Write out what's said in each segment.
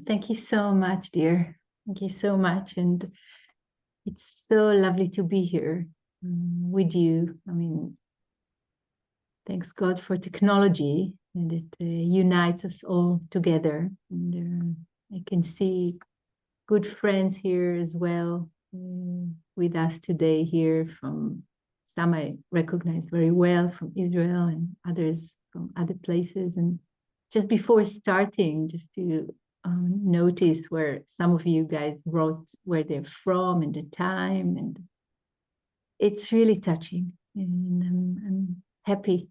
Thank you so much, dear. Thank you so much. And it's so lovely to be here with you. I mean, thanks God for technology, and it unites us all together. And I can see good friends here as well with us today here from some I recognize very well from Israel and others from other places. And just before starting, just to notice where some of you guys wrote where they're from and the time, and it's really touching. And I'm happy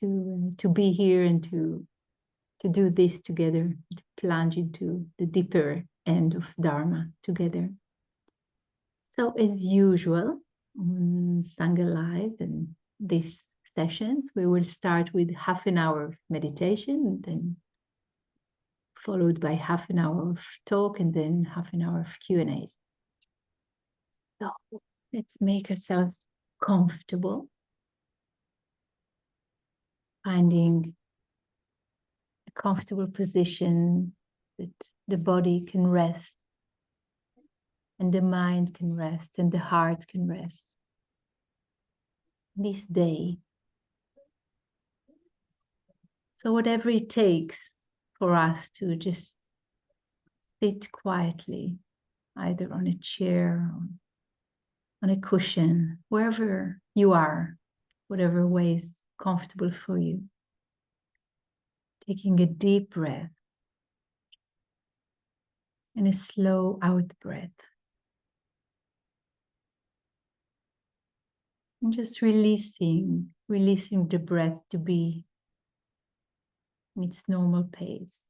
to be here and to do this together, to plunge into the deeper end of Dharma together. So as usual on Sangha Live and these sessions, we will start with half an hour of meditation, and then followed by half an hour of talk, and then half an hour of Q&As. So let's make ourselves comfortable, finding a comfortable position that the body can rest, and the mind can rest, and the heart can rest this day. So whatever it takes for us to just sit quietly, either on a chair or on a cushion, wherever you are, whatever way is comfortable for you. Taking a deep breath and a slow out breath. And just releasing the breath to be in its normal pace.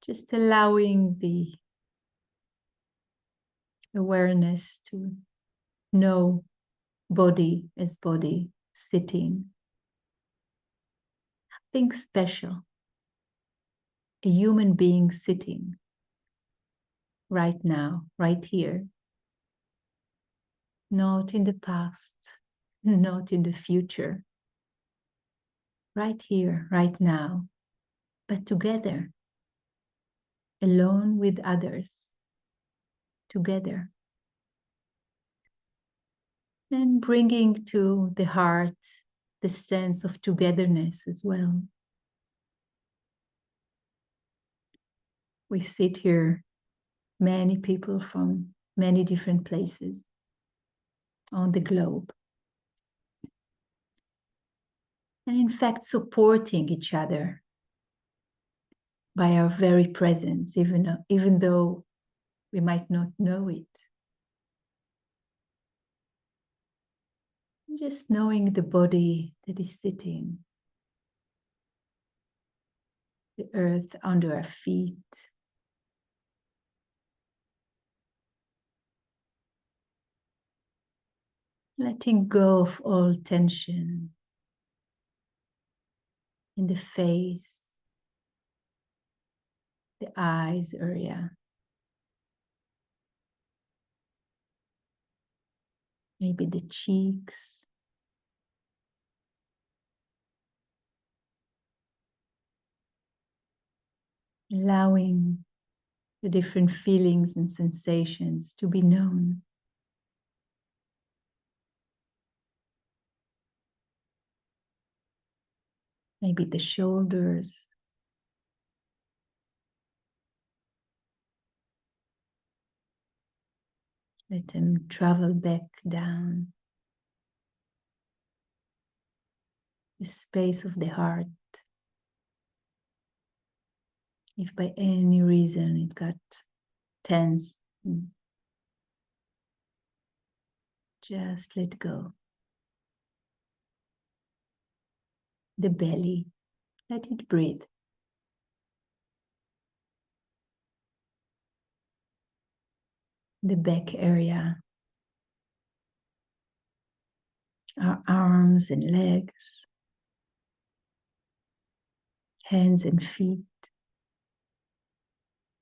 Just allowing the awareness to know body as body, sitting. Nothing special. A human being sitting right now, right here. Not in the past, not in the future. Right here, right now, but together. Alone with others. Together. And bringing to the heart the sense of togetherness as well. We sit here, many people from many different places on the globe. And in fact, supporting each other by our very presence, even though we might not know it. Just knowing the body that is sitting, the earth under our feet, letting go of all tension in the face, the eyes area, maybe the cheeks, allowing the different feelings and sensations to be known. Maybe the shoulders, let them travel back down. The space of the heart. If by any reason it got tense, just let go. The belly, let it breathe. The back area, our arms and legs, hands and feet,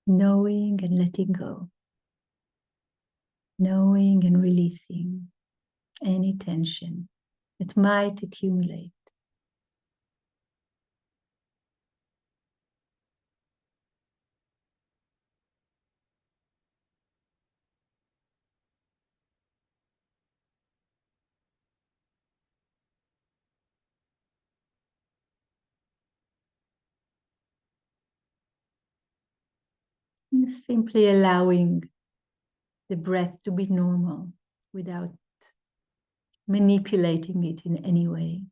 knowing and letting go, knowing and releasing any tension that might accumulate. And simply allowing the breath to be normal without manipulating it in any way.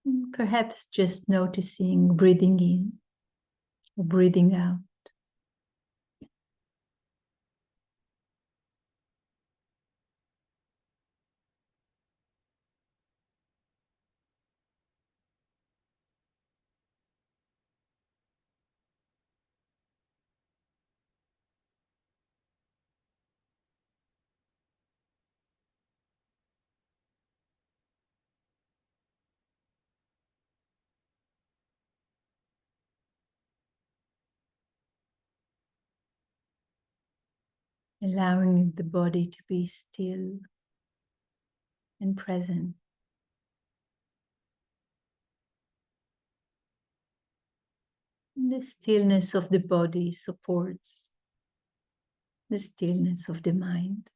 And perhaps just noticing breathing in or breathing out. Allowing the body to be still and present. And the stillness of the body supports the stillness of the mind.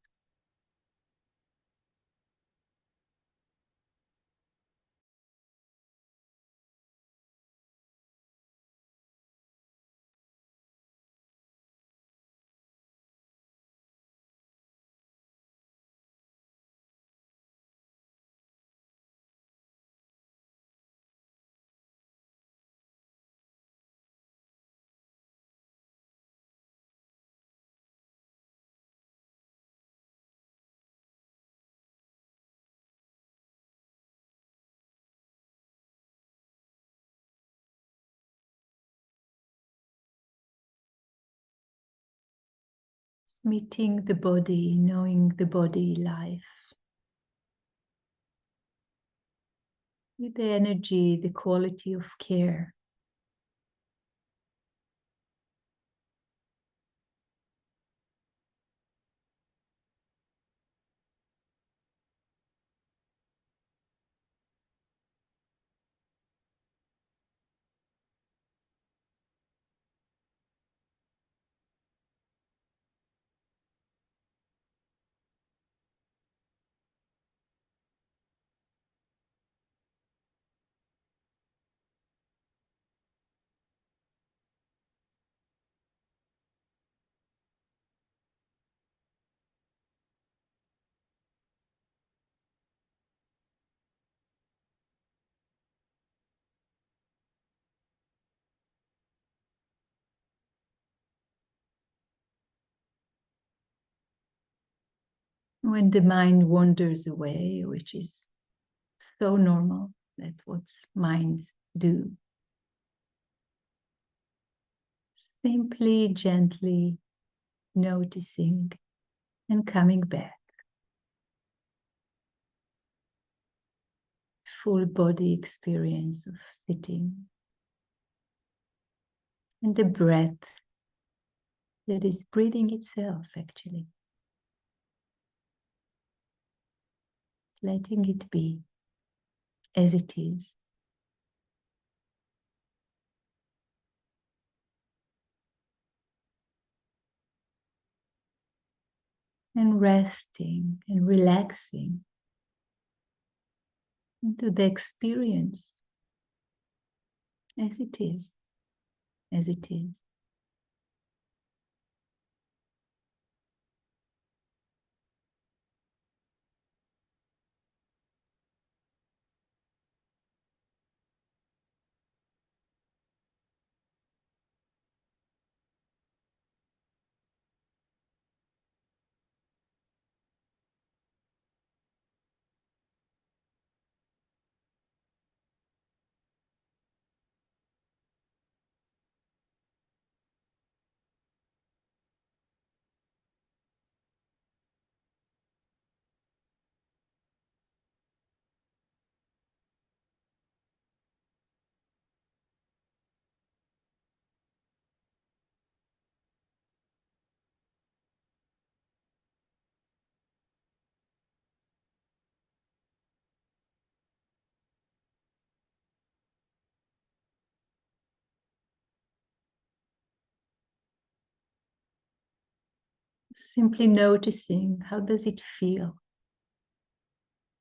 Meeting the body, knowing the body life. With the energy, the quality of care. When the mind wanders away, which is so normal, that's what minds do. Simply, gently noticing and coming back. Full body experience of sitting. And the breath that is breathing itself, actually. Letting it be as it is. And resting and relaxing into the experience as it is, as it is. Simply noticing, how does it feel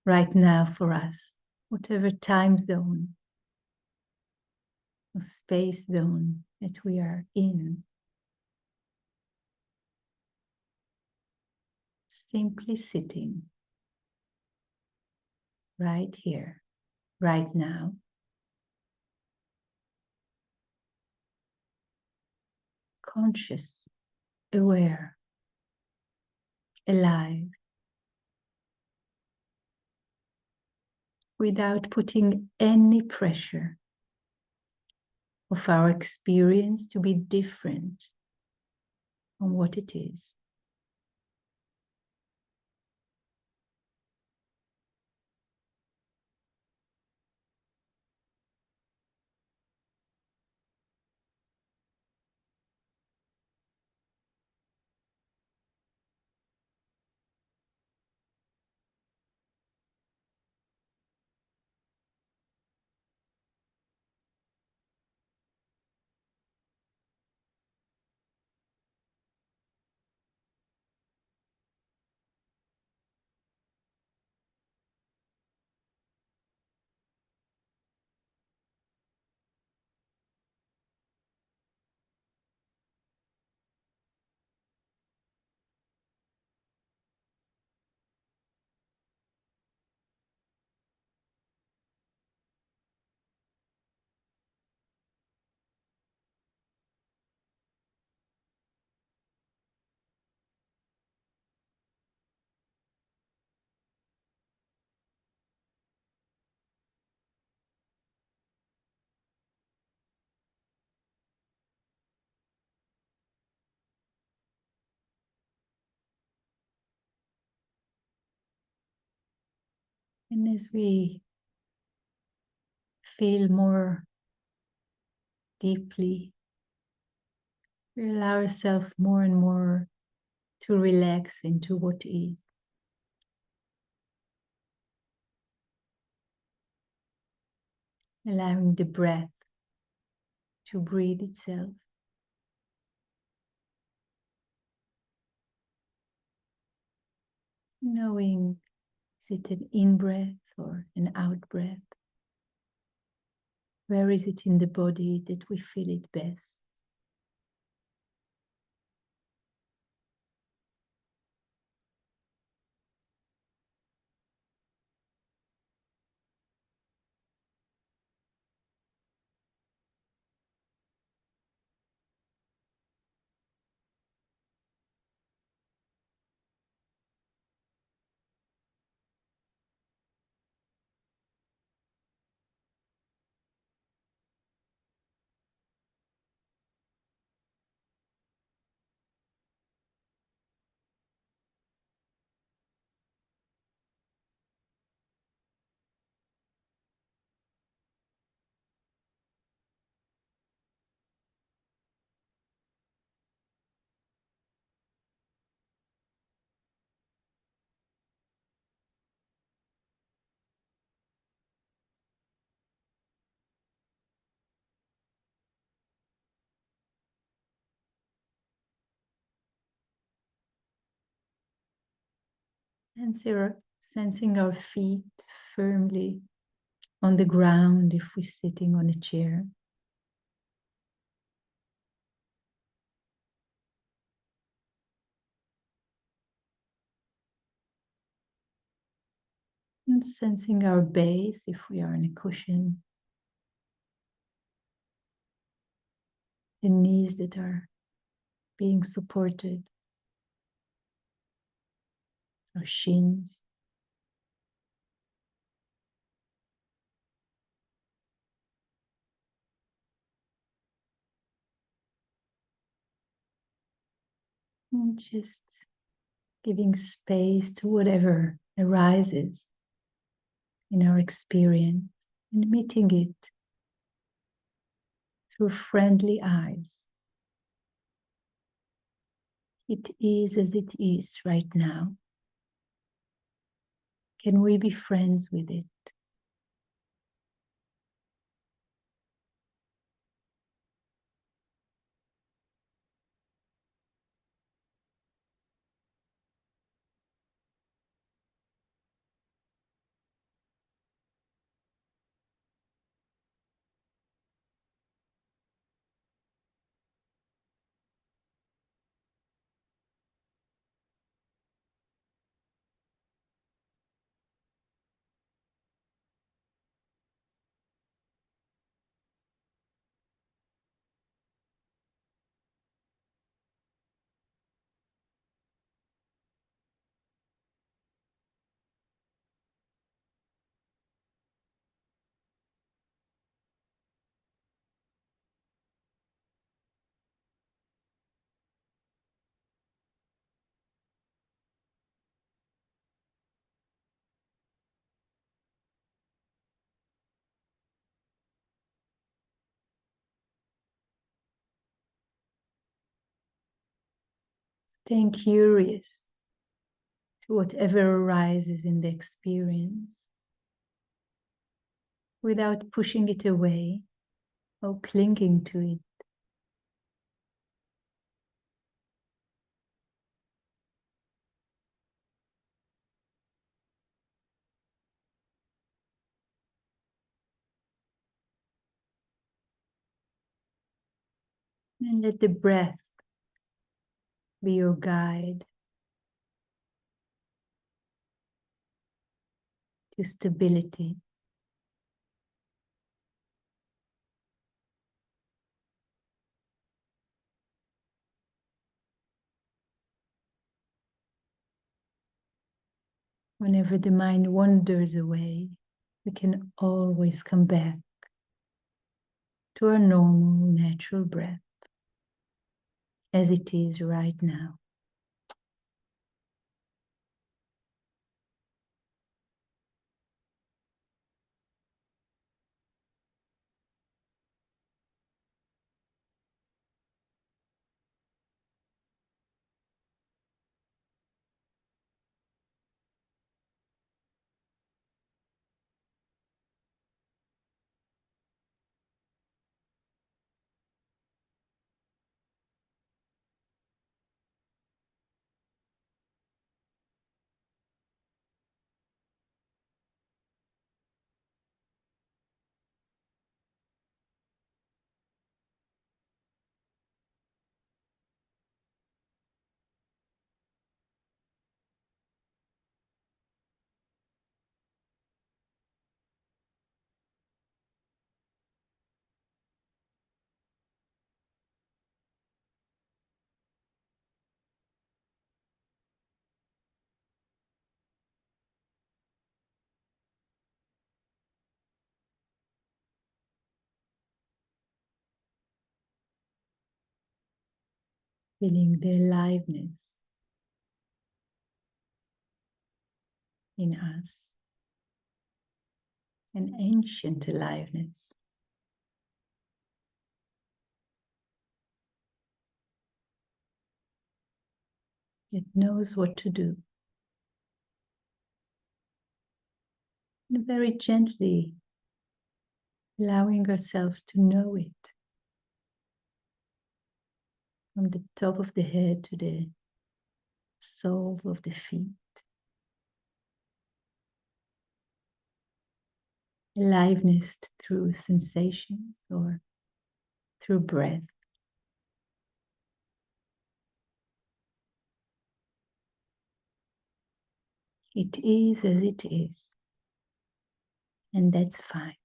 right now for us? whatever time zone or space zone that we are in. Simply sitting right here, right now. Conscious, aware, alive, without putting any pressure of our experience to be different from what it is. And as we feel more deeply, we allow ourselves more and more to relax into what is. Allowing the breath to breathe itself. Knowing, is it an in-breath or an out-breath? Where is it in the body that we feel it best? And sensing our feet firmly on the ground if we're sitting on a chair. And sensing our base if we are on a cushion. The knees that are being supported. Our shins. And just giving space to whatever arises in our experience and meeting it through friendly eyes. It is as it is right now. Can we be friends with it? Staying curious to whatever arises in the experience without pushing it away or clinging to it. And let the breath be your guide to stability. Whenever the mind wanders away, we can always come back to our normal, natural breath as it is right now. Feeling the aliveness in us, an ancient aliveness. It knows what to do. And very gently allowing ourselves to know it from the top of the head to the soles of the feet. Aliveness through sensations or through breath. It is as it is, and that's fine.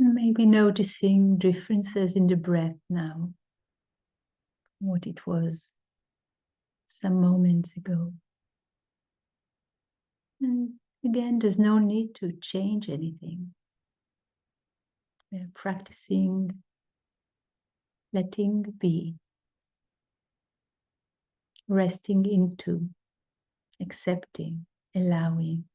Maybe noticing differences in the breath now, what it was some moments ago. And again, there's no need to change anything. We're practicing letting be. resting into, accepting, allowing.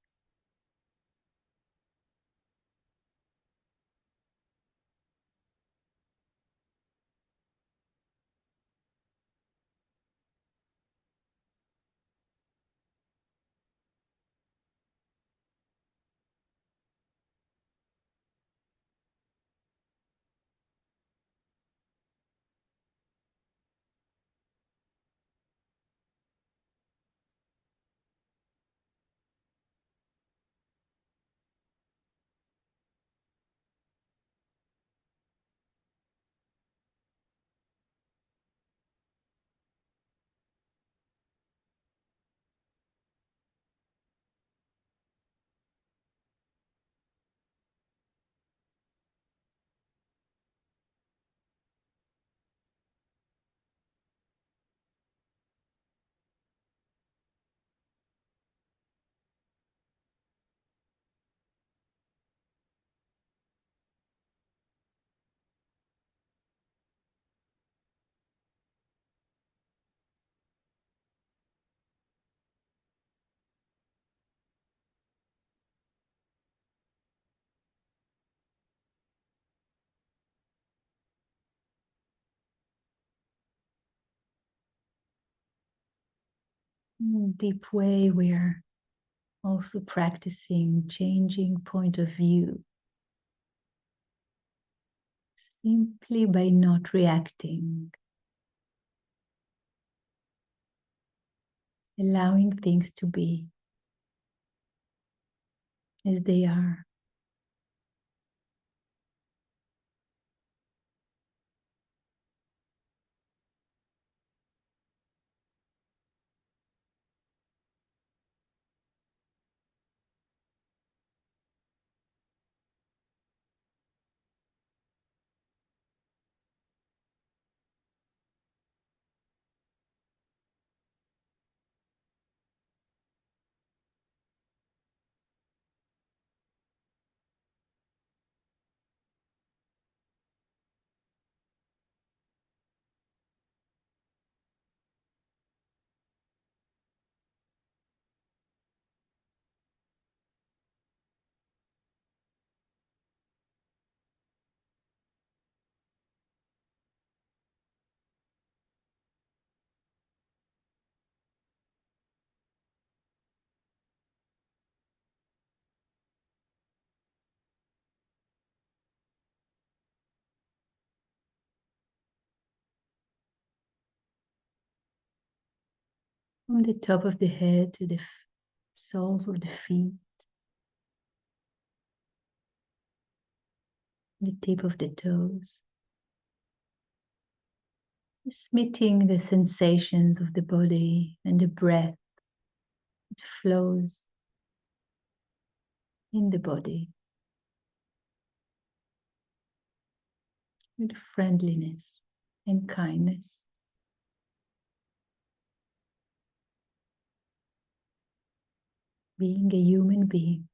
In a deep way, we are also practicing changing point of view simply by not reacting, allowing things to be as they are. From the top of the head to the soles of the feet, the tip of the toes. Just meeting the sensations of the body and the breath that flows in the body with friendliness and kindness. Being a human being.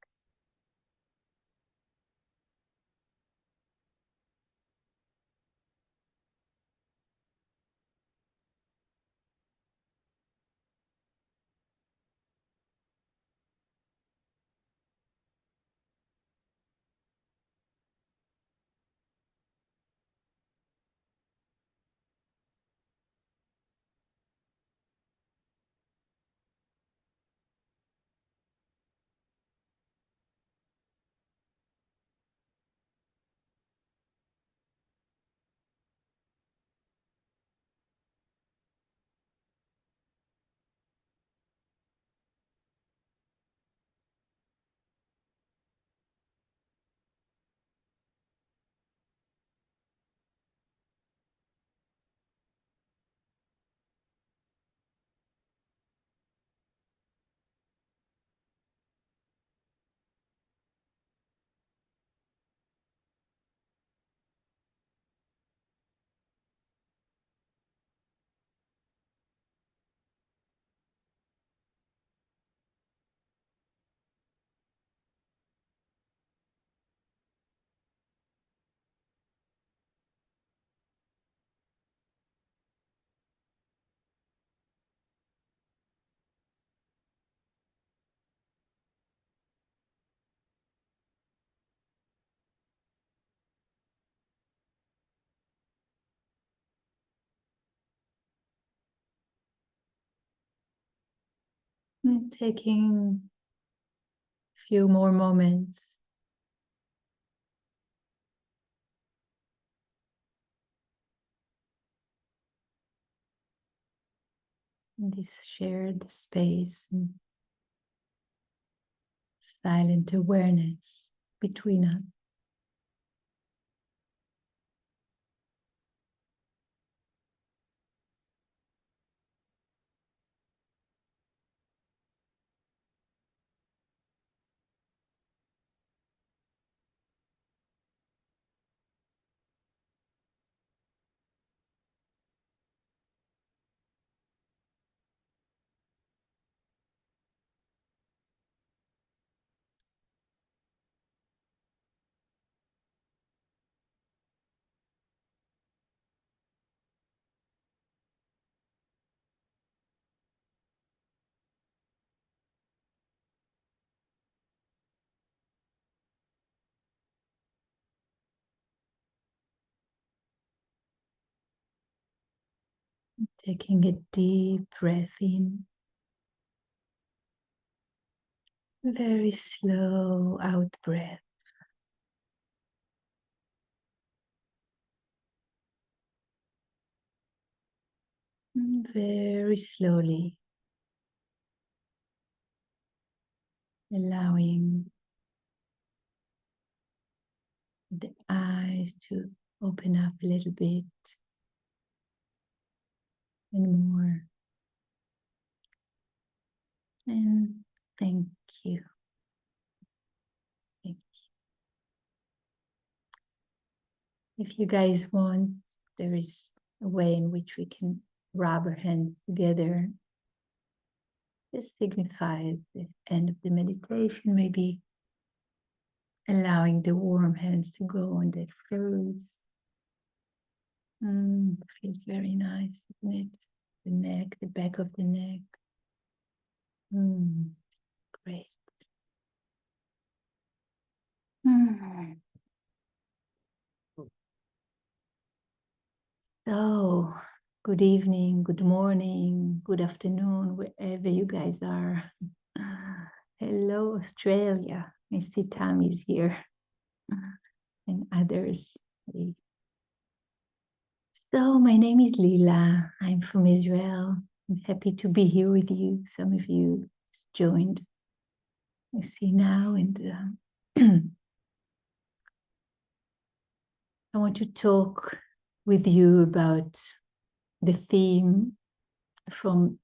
taking a few more moments in this shared space and silent awareness between us. Taking a deep breath in, very slow out breath. And very slowly allowing the eyes to open up a little bit and more. And thank you. Thank you. If you guys want, there is a way in which we can rub our hands together. This signifies the end of the meditation, maybe allowing the warm hands to go on the toes. Feels very nice, isn't it? The neck, the back of the neck. Great. So, good evening, good morning, good afternoon, wherever you guys are. Hello, Australia. I see Tammy's here and others. So, my name is Lila. I'm from Israel. I'm happy to be here with you. Some of you just joined. I see now, and I want to talk with you about the theme from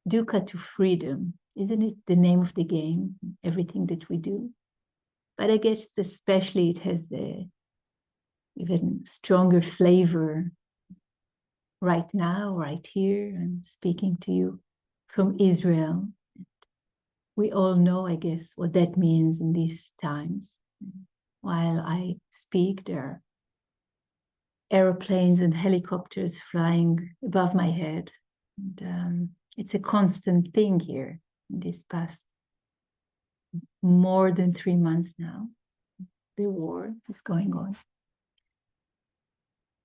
Dukkha to freedom. Isn't it the name of the game, everything that we do? But I guess especially it has a even stronger flavor right now, right here. I'm speaking to you from Israel. We all know, I guess, what that means in these times. While I speak, there are aeroplanes and helicopters flying above my head. And it's a constant thing here in this past more than 3 months now. The war is going on.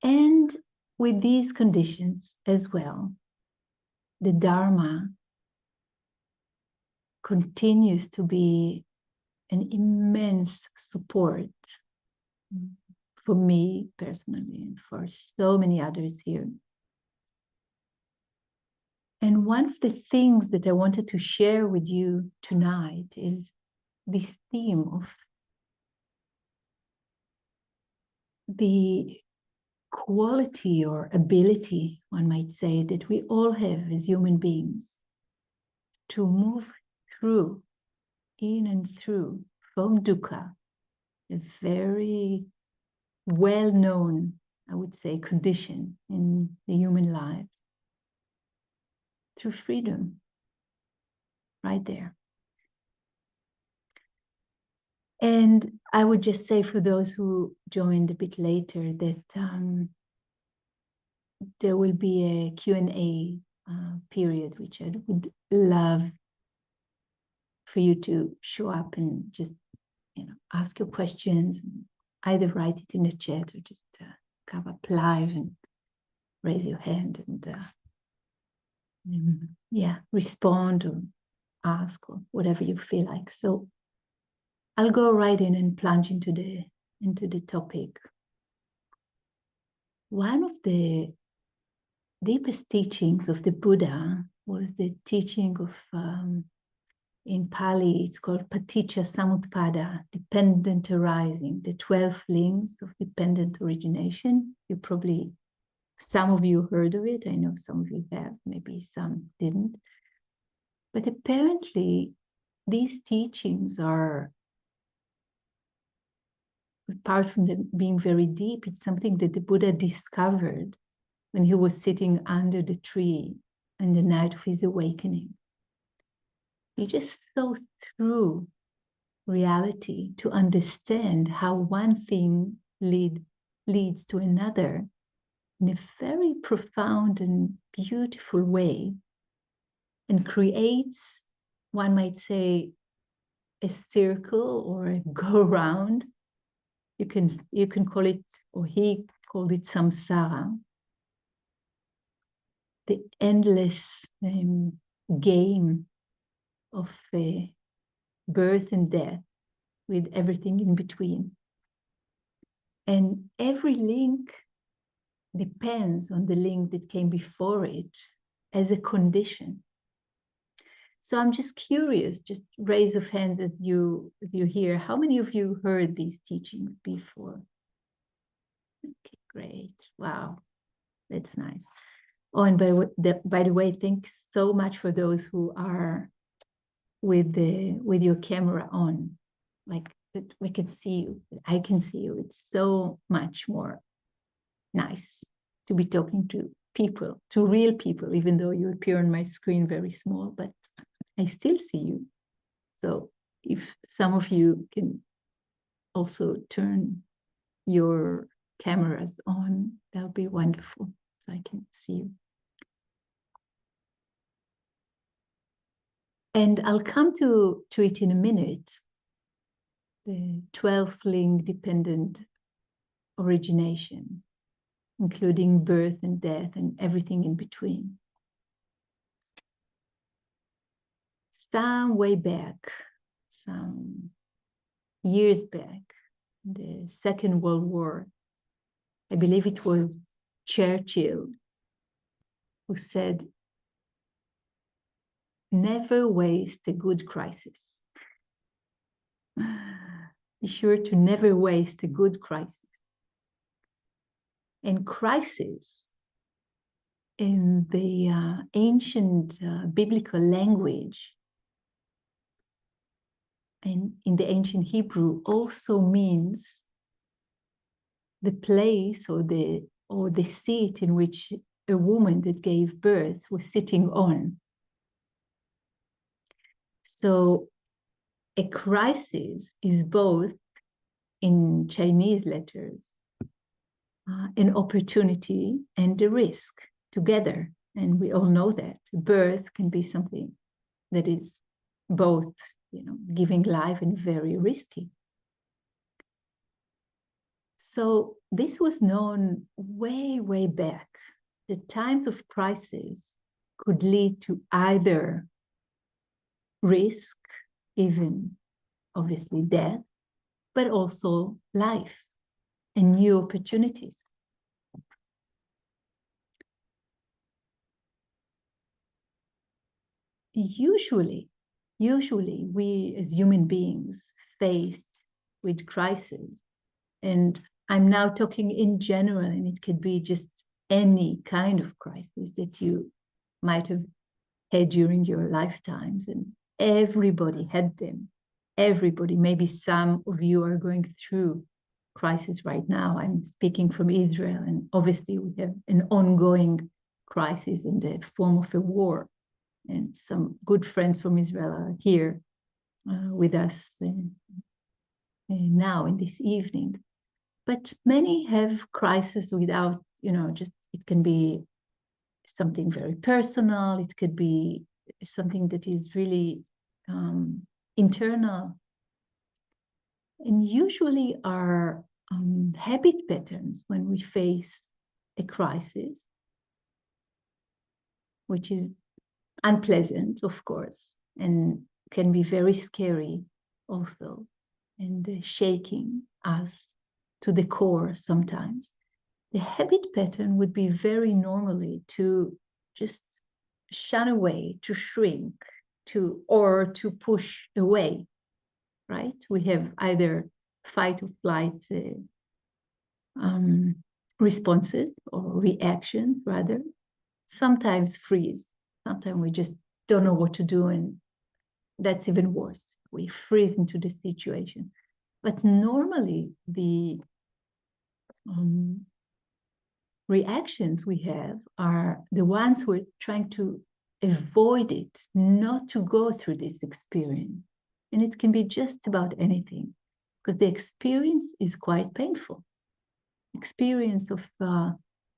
And with these conditions as well, the Dharma continues to be an immense support for me personally and for so many others here. And one of the things that I wanted to share with you tonight is this theme of the quality or ability, one might say, that we all have as human beings to move through, in and through, from dukkha, a very well-known, I would say, condition in the human life, through freedom, right there. And I would just say for those who joined a bit later that there will be a Q&A period, which I would love for you to show up and just, ask your questions, either write it in the chat or just come up live and raise your hand and respond or ask or whatever you feel like. So I'll go right in and plunge into the topic. One of the deepest teachings of the Buddha was the teaching of, in Pali, it's called Paticca Samutpada, dependent arising, the 12 links of dependent origination. Some of you heard of it. I know some of you have, maybe some didn't. But apparently, these teachings are, apart from them being very deep, it's something that the Buddha discovered when he was sitting under the tree in the night of his awakening. He just saw through reality to understand how one thing leads to another in a very profound and beautiful way, and creates, one might say, a circle or a go round. You can call it, or he called it, samsara, the endless game of birth and death, with everything in between. And every link depends on the link that came before it as a condition. So I'm just curious, just raise of hands that you hear. How many of you heard these teachings before? Okay, great. Wow, that's nice. Oh, and by the way, thanks so much for those who are with your camera on. Like, that we can see you, I can see you. It's so much more nice to be talking to people, to real people, even though you appear on my screen very small, but I still see you. So if some of you can also turn your cameras on, that'll be wonderful, so I can see you. And I'll come to it in a minute, the 12 link dependent origination, including birth and death and everything in between. Some way back, some years back, the Second World War, I believe it was Churchill who said, "Never waste a good crisis." Be sure to never waste a good crisis. And crisis, in the ancient biblical language, and in the ancient Hebrew, also means the place or the seat in which a woman that gave birth was sitting on. So a crisis is both, in Chinese letters, an opportunity and a risk together. And we all know that birth can be something that is both, giving life and very risky. So this was known way, way back. The times of crisis could lead to either risk, even obviously death, but also life and new opportunities. Usually we as human beings faced with crisis, and I'm now talking in general, and it could be just any kind of crisis that you might have had during your lifetimes, and everybody had them. Everybody, maybe some of you are going through crisis right now. I'm speaking from Israel, and obviously we have an ongoing crisis in the form of a war. And some good friends from Israel are here with us now in this evening. But many have crisis without, just, it can be something very personal. It could be something that is really internal. And usually our habit patterns when we face a crisis, which is unpleasant, of course, and can be very scary also, and shaking us to the core sometimes. The habit pattern would be very normally to just shun away, to shrink, or to push away, right? We have either fight or flight responses or reactions rather. Sometimes freeze. Sometimes we just don't know what to do, and that's even worse. We freeze into the situation. But normally the reactions we have are the ones who are trying to avoid it, not to go through this experience. And it can be just about anything, because the experience is quite painful. Experience of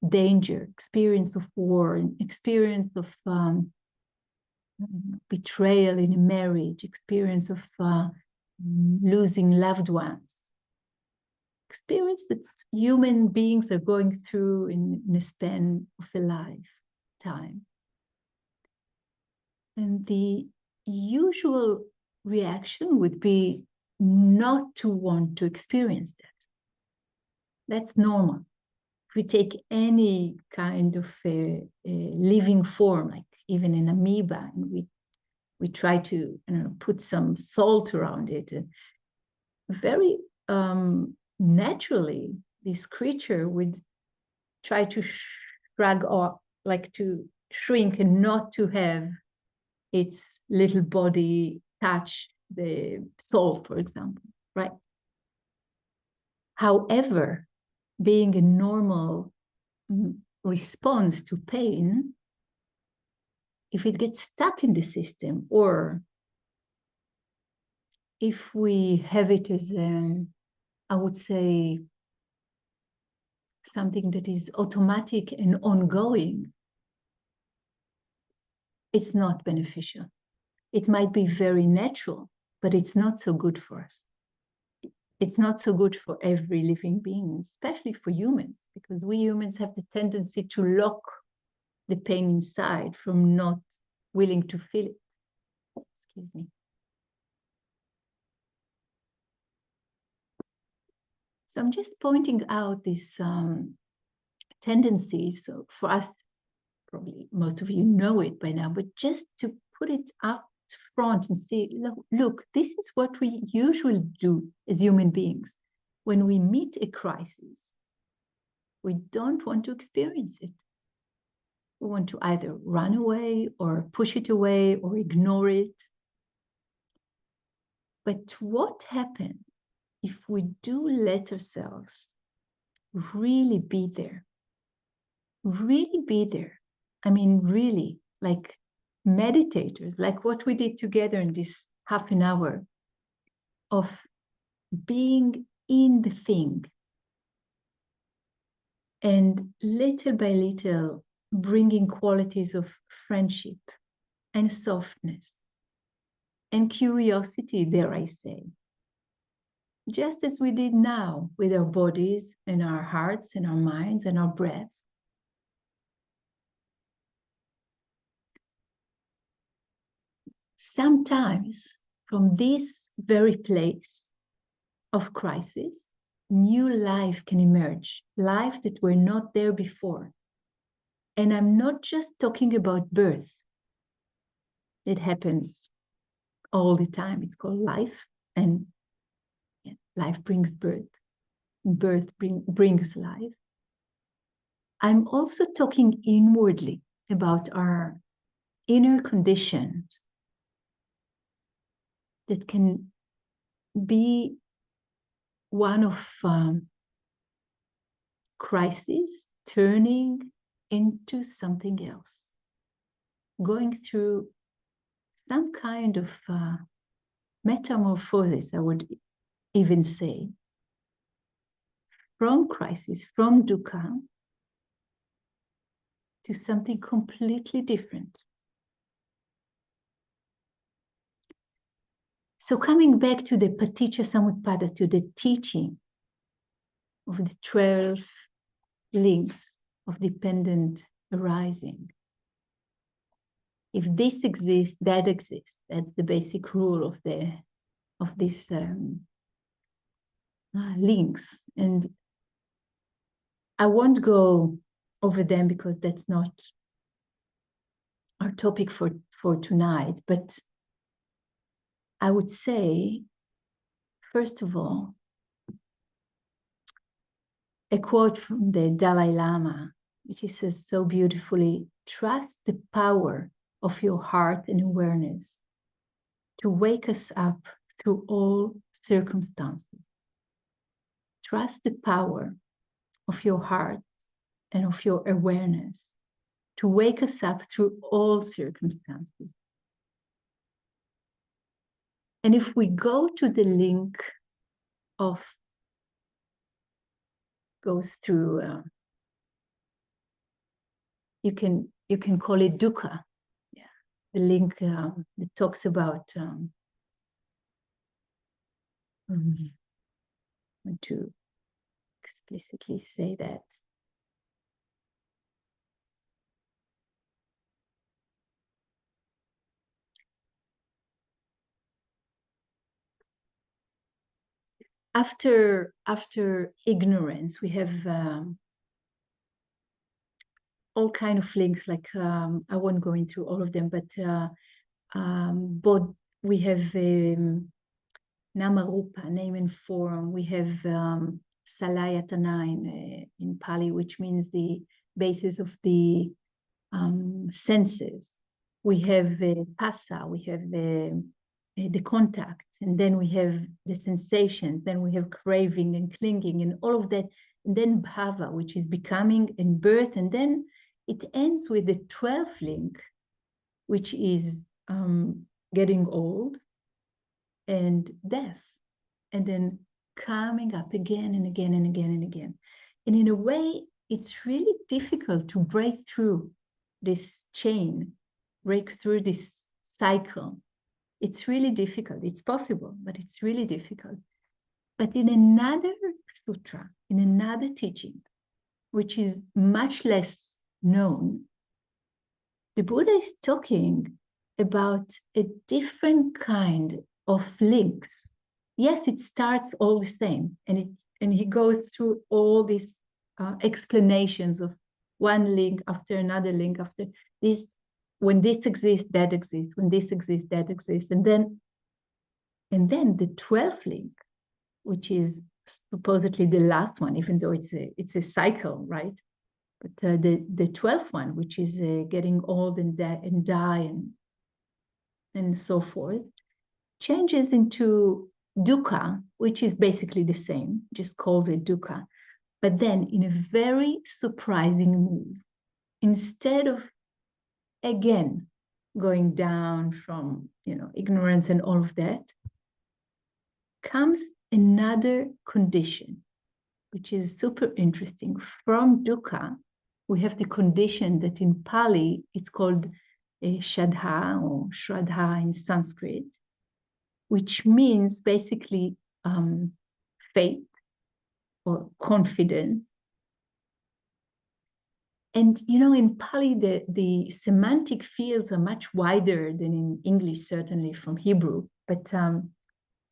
danger, experience of war, experience of betrayal in a marriage, experience of losing loved ones, experience that human beings are going through in a span of a lifetime. And the usual reaction would be not to want to experience that. That's normal. If we take any kind of a living form, like even an amoeba, and we try to put some salt around it, and very naturally, this creature would try to shrug off, like to shrink and not to have its little body touch the salt, for example, right? However, being a normal response to pain, if it gets stuck in the system, or if we have it as, I would say, something that is automatic and ongoing, it's not beneficial. It might be very natural, but it's not so good for us. It's not so good for every living being, especially for humans, because we humans have the tendency to lock the pain inside from not willing to feel it. Excuse me. So I'm just pointing out this tendency. So for us, probably most of you know it by now, but just to put it up front and see, look, this is what we usually do as human beings. When we meet a crisis, we don't want to experience it. We want to either run away or push it away or ignore it. But what happens if we do let ourselves really be there? Really be there. I mean, really, like meditators, like what we did together in this half an hour of being in the thing, and little by little bringing qualities of friendship and softness and curiosity, dare I say, just as we did now with our bodies and our hearts and our minds and our breath. Sometimes from this very place of crisis, new life can emerge, life that were not there before. And I'm not just talking about birth. It happens all the time. It's called life, and life brings birth. Birth brings life. I'm also talking inwardly about our inner conditions that can be one of crisis turning into something else, going through some kind of metamorphosis, I would even say, from crisis, from dukkha, to something completely different. So coming back to the Paticca Samutpada, to the teaching of the 12 links of dependent arising, if this exists, that exists. That's the basic rule of these links. And I won't go over them because that's not our topic for tonight. But I would say, first of all, a quote from the Dalai Lama, which he says so beautifully: trust the power of your heart and awareness to wake us up through all circumstances. Trust the power of your heart and of your awareness to wake us up through all circumstances. And if we go to the link of, goes through, you can call it dukkha. Yeah. The link that talks about I want to explicitly say that. After ignorance, we have all kind of links. Like I won't go into all of them, but we have Namarupa, name and form. We have Salayatana in Pali, which means the basis of the senses. We have Pasa, we have the contact, and then we have the sensations, then we have craving and clinging and all of that, and then Bhava, which is becoming and birth, and then it ends with the 12th link, which is getting old and death, and then coming up again and again and again and again. And in a way, it's really difficult to break through this chain, break through this cycle. It's really difficult. It's possible, but it's really difficult. But in another sutra, in another teaching, which is much less known, the Buddha is talking about a different kind of links. Yes, it starts all the same, and he goes through all these explanations of one link after another link after this. When this exists, that exists. When this exists, that exists. And then the 12th link, which is supposedly the last one, even though it's a cycle, right? But the 12th one, which is getting old and die and so forth, changes into dukkha, which is basically the same, just called it dukkha. But then in a very surprising move, instead of again going down from ignorance and all of that, comes another condition, which is super interesting. From dukkha, we have the condition that in Pali, it's called Shraddha or Shraddha in Sanskrit, which means basically faith or confidence. And in Pali, the semantic fields are much wider than in English, certainly from Hebrew. But can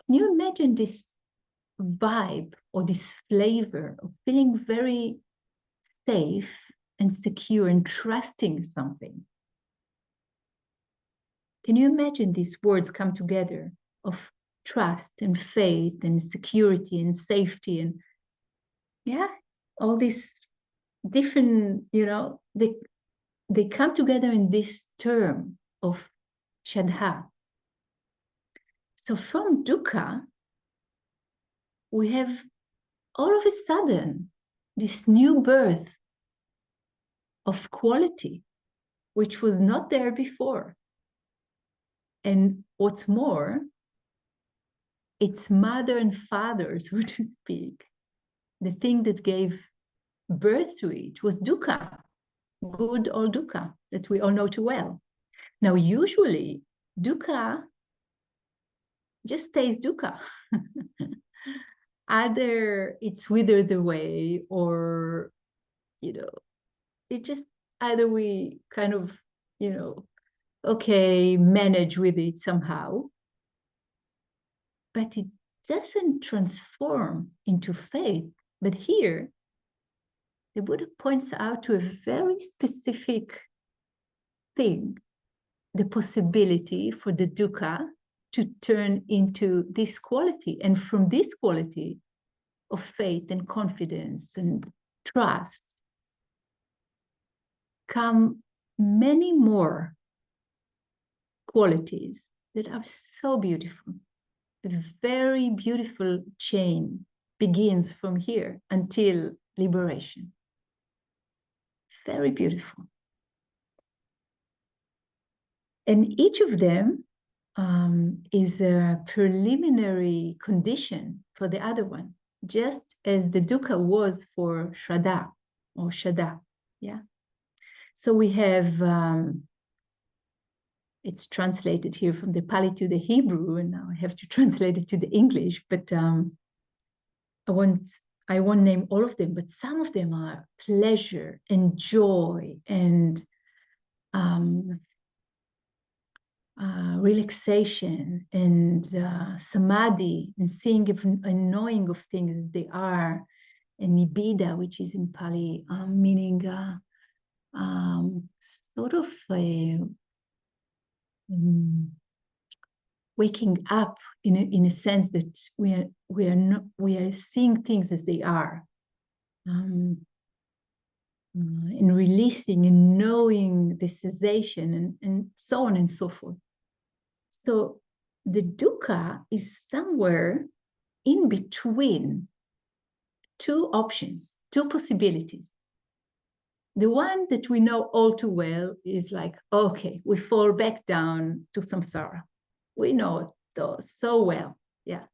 you imagine this vibe or this flavor of feeling very safe and secure and trusting something? Can you imagine these words come together of trust and faith and security and safety and all these different, they come together in this term of Shraddha. So from dukkha, we have all of a sudden this new birth of quality, which was not there before. And what's more, its mother and father, so to speak, the thing that gave birth to it was dukkha, good old dukkha that we all know too well. Now, usually, dukkha just stays dukkha. Either it's withered away or, it just, either we kind of, okay, manage with it somehow. But it doesn't transform into faith. But here, the Buddha points out to a very specific thing, the possibility for the dukkha to turn into this quality. And from this quality of faith and confidence and trust come many more qualities that are so beautiful. A very beautiful chain begins from here until liberation. Very beautiful. And each of them is a preliminary condition for the other one, just as the dukkha was for shraddha or shraddha. Yeah. So we have, it's translated here from the Pali to the Hebrew, and now I have to translate it to the English, but I won't name all of them, but some of them are pleasure and joy and relaxation and samadhi and seeing and knowing of things as they are, and nibbida, which is in Pali, meaning sort of a waking up in a sense that we are seeing things as they are, and releasing and knowing the cessation and so on and so forth. So the dukkha is somewhere in between two options, two possibilities. The one that we know all too well is like, okay, we fall back down to samsara. We know it so well, yeah.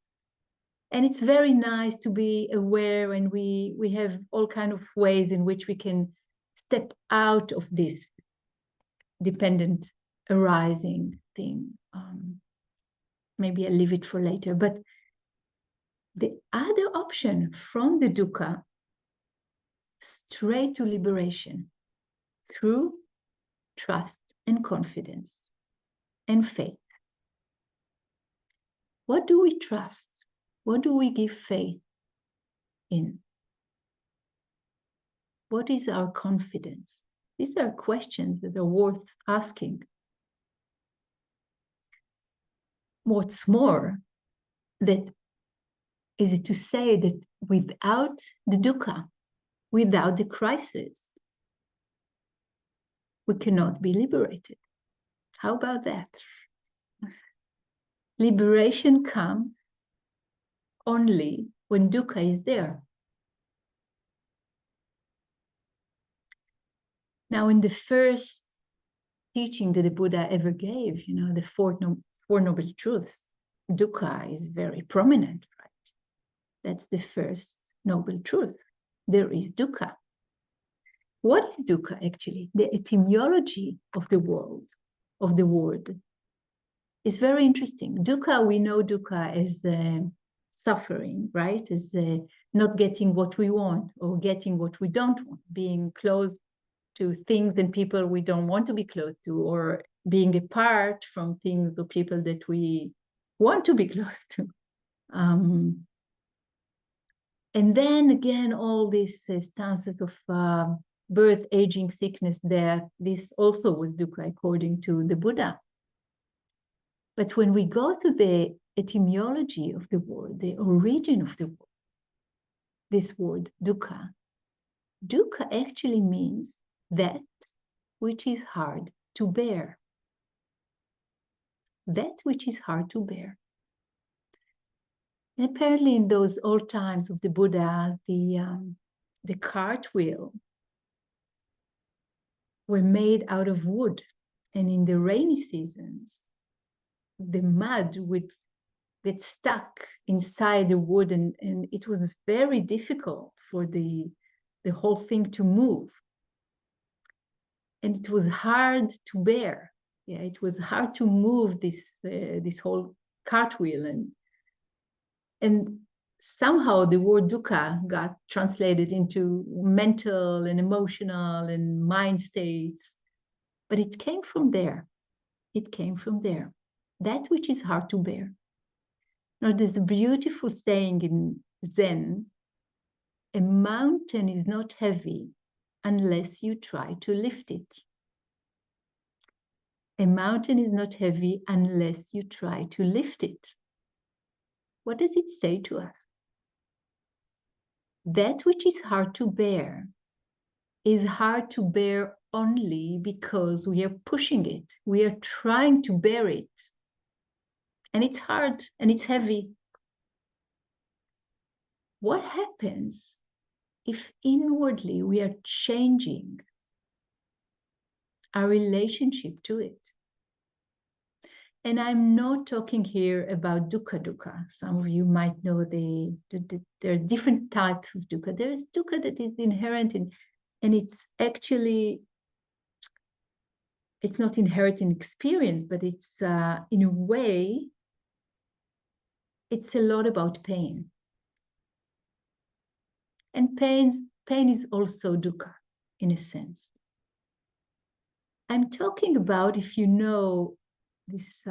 And it's very nice to be aware, and we have all kind of ways in which we can step out of this dependent arising thing. Maybe I'll leave it for later. But the other option from the dukkha, straight to liberation through trust and confidence and faith. What do we trust? What do we give faith in? What is our confidence? These are questions that are worth asking. What's more, that is it to say that without the dukkha, without the crisis, we cannot be liberated. How about that? Liberation comes only when dukkha is there. Now, in the first teaching that the Buddha ever gave, the Four Noble Truths, dukkha is very prominent, right? That's the first noble truth. There is dukkha. What is dukkha actually? The etymology of the word, is very interesting. Dukkha, we know dukkha as suffering, right? As not getting what we want or getting what we don't want, being close to things and people we don't want to be close to, or being apart from things or people that we want to be close to. And then again, all these stances of birth, aging, sickness, death, this also was dukkha according to the Buddha. But when we go to the etymology of the word, the origin of the word, this word, dukkha actually means that which is hard to bear. That which is hard to bear. And apparently in those old times of the Buddha, the cartwheel were made out of wood. And in the rainy seasons, the mud would get stuck inside the wood, and it was very difficult for the whole thing to move. And it was hard to bear. Yeah, it was hard to move this whole cartwheel, and somehow the word dukkha got translated into mental and emotional and mind states, but it came from there. it came from there. That which is hard to bear. Now, there's a beautiful saying in Zen, a mountain is not heavy unless you try to lift it. A mountain is not heavy unless you try to lift it. What does it say to us? That which is hard to bear is hard to bear only because we are pushing it. We are trying to bear it. And it's hard and it's heavy. What happens if inwardly we are changing our relationship to it? And I'm not talking here about dukkha. Some of you might know there are different types of dukkha. There is dukkha that is inherent in, and it's actually, it's not inherent in experience, but it's in a way, it's a lot about pain. And pain is also dukkha in a sense. I'm talking about, if you know this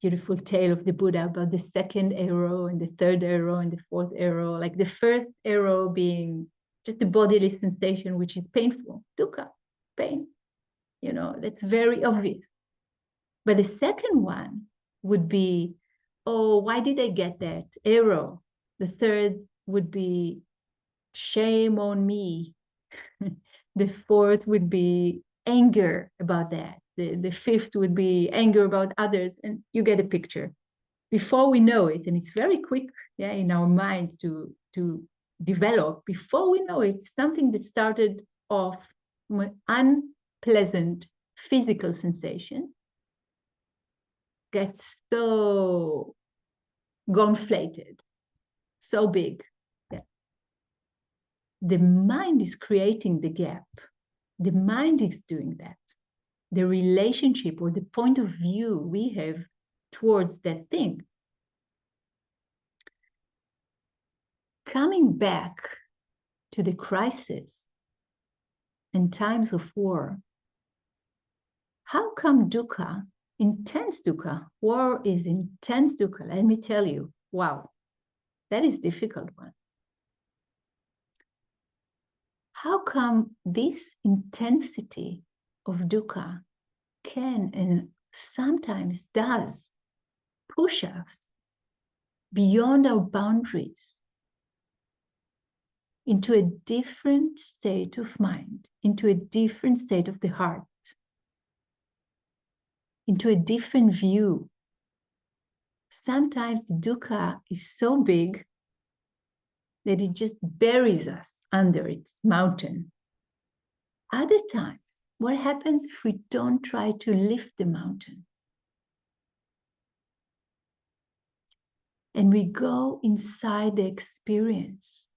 beautiful tale of the Buddha about the second arrow and the third arrow and the fourth arrow, like the first arrow being just the bodily sensation, which is painful, dukkha, pain, you know, that's very obvious. But the second one would be, oh, why did I get that arrow? The third would be, shame on me. The fourth would be anger about that. The fifth would be anger about others, and you get a picture. Before we know it, and it's very quick, yeah, in our minds to develop, before we know it, something that started off with unpleasant physical sensation gets so gonflated, so big. Yeah. The mind is creating the gap. The mind is doing that. The relationship or the point of view we have towards that thing. Coming back to the crisis and times of war, how come dukkha, intense dukkha, war is intense dukkha? Let me tell you, wow, that is a difficult one. How come this intensity of dukkha can and sometimes does push us beyond our boundaries into a different state of mind, into a different state of the heart, into a different view? Sometimes the dukkha is so big that it just buries us under its mountain. Other times, what happens if we don't try to lift the mountain? And we go inside the experience,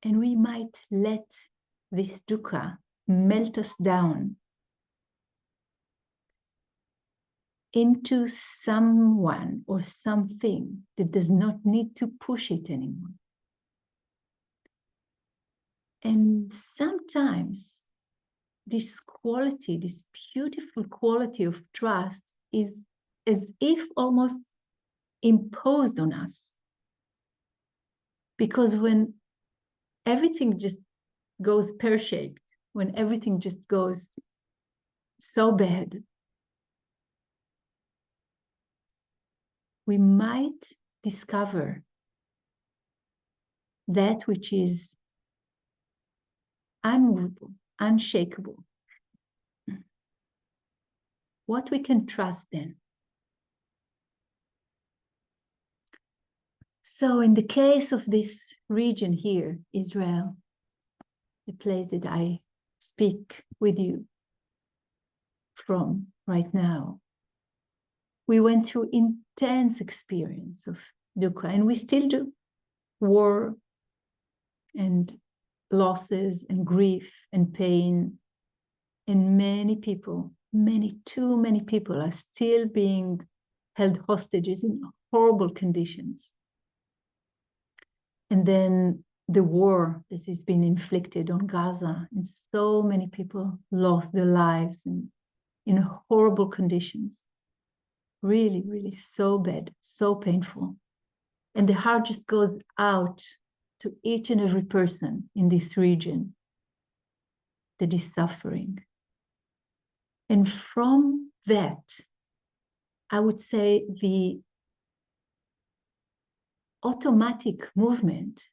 and we might let this dukkha melt us down into someone or something that does not need to push it anymore. And sometimes this quality, this beautiful quality of trust, is as if almost imposed on us. Because when everything just goes pear-shaped, when everything just goes so bad, we might discover that which is unmovable, unshakable. What we can trust then. So in the case of this region here, Israel, the place that I speak with you from right now, we went through intense experience of dukkha, and we still do. War and losses and grief and pain, and many people, too many people are still being held hostages in horrible conditions. And then the war that has been inflicted on Gaza, and so many people lost their lives, and in horrible conditions. Really, really so bad, so painful. And the heart just goes out to each and every person in this region that is suffering. And from that, I would say the automatic movement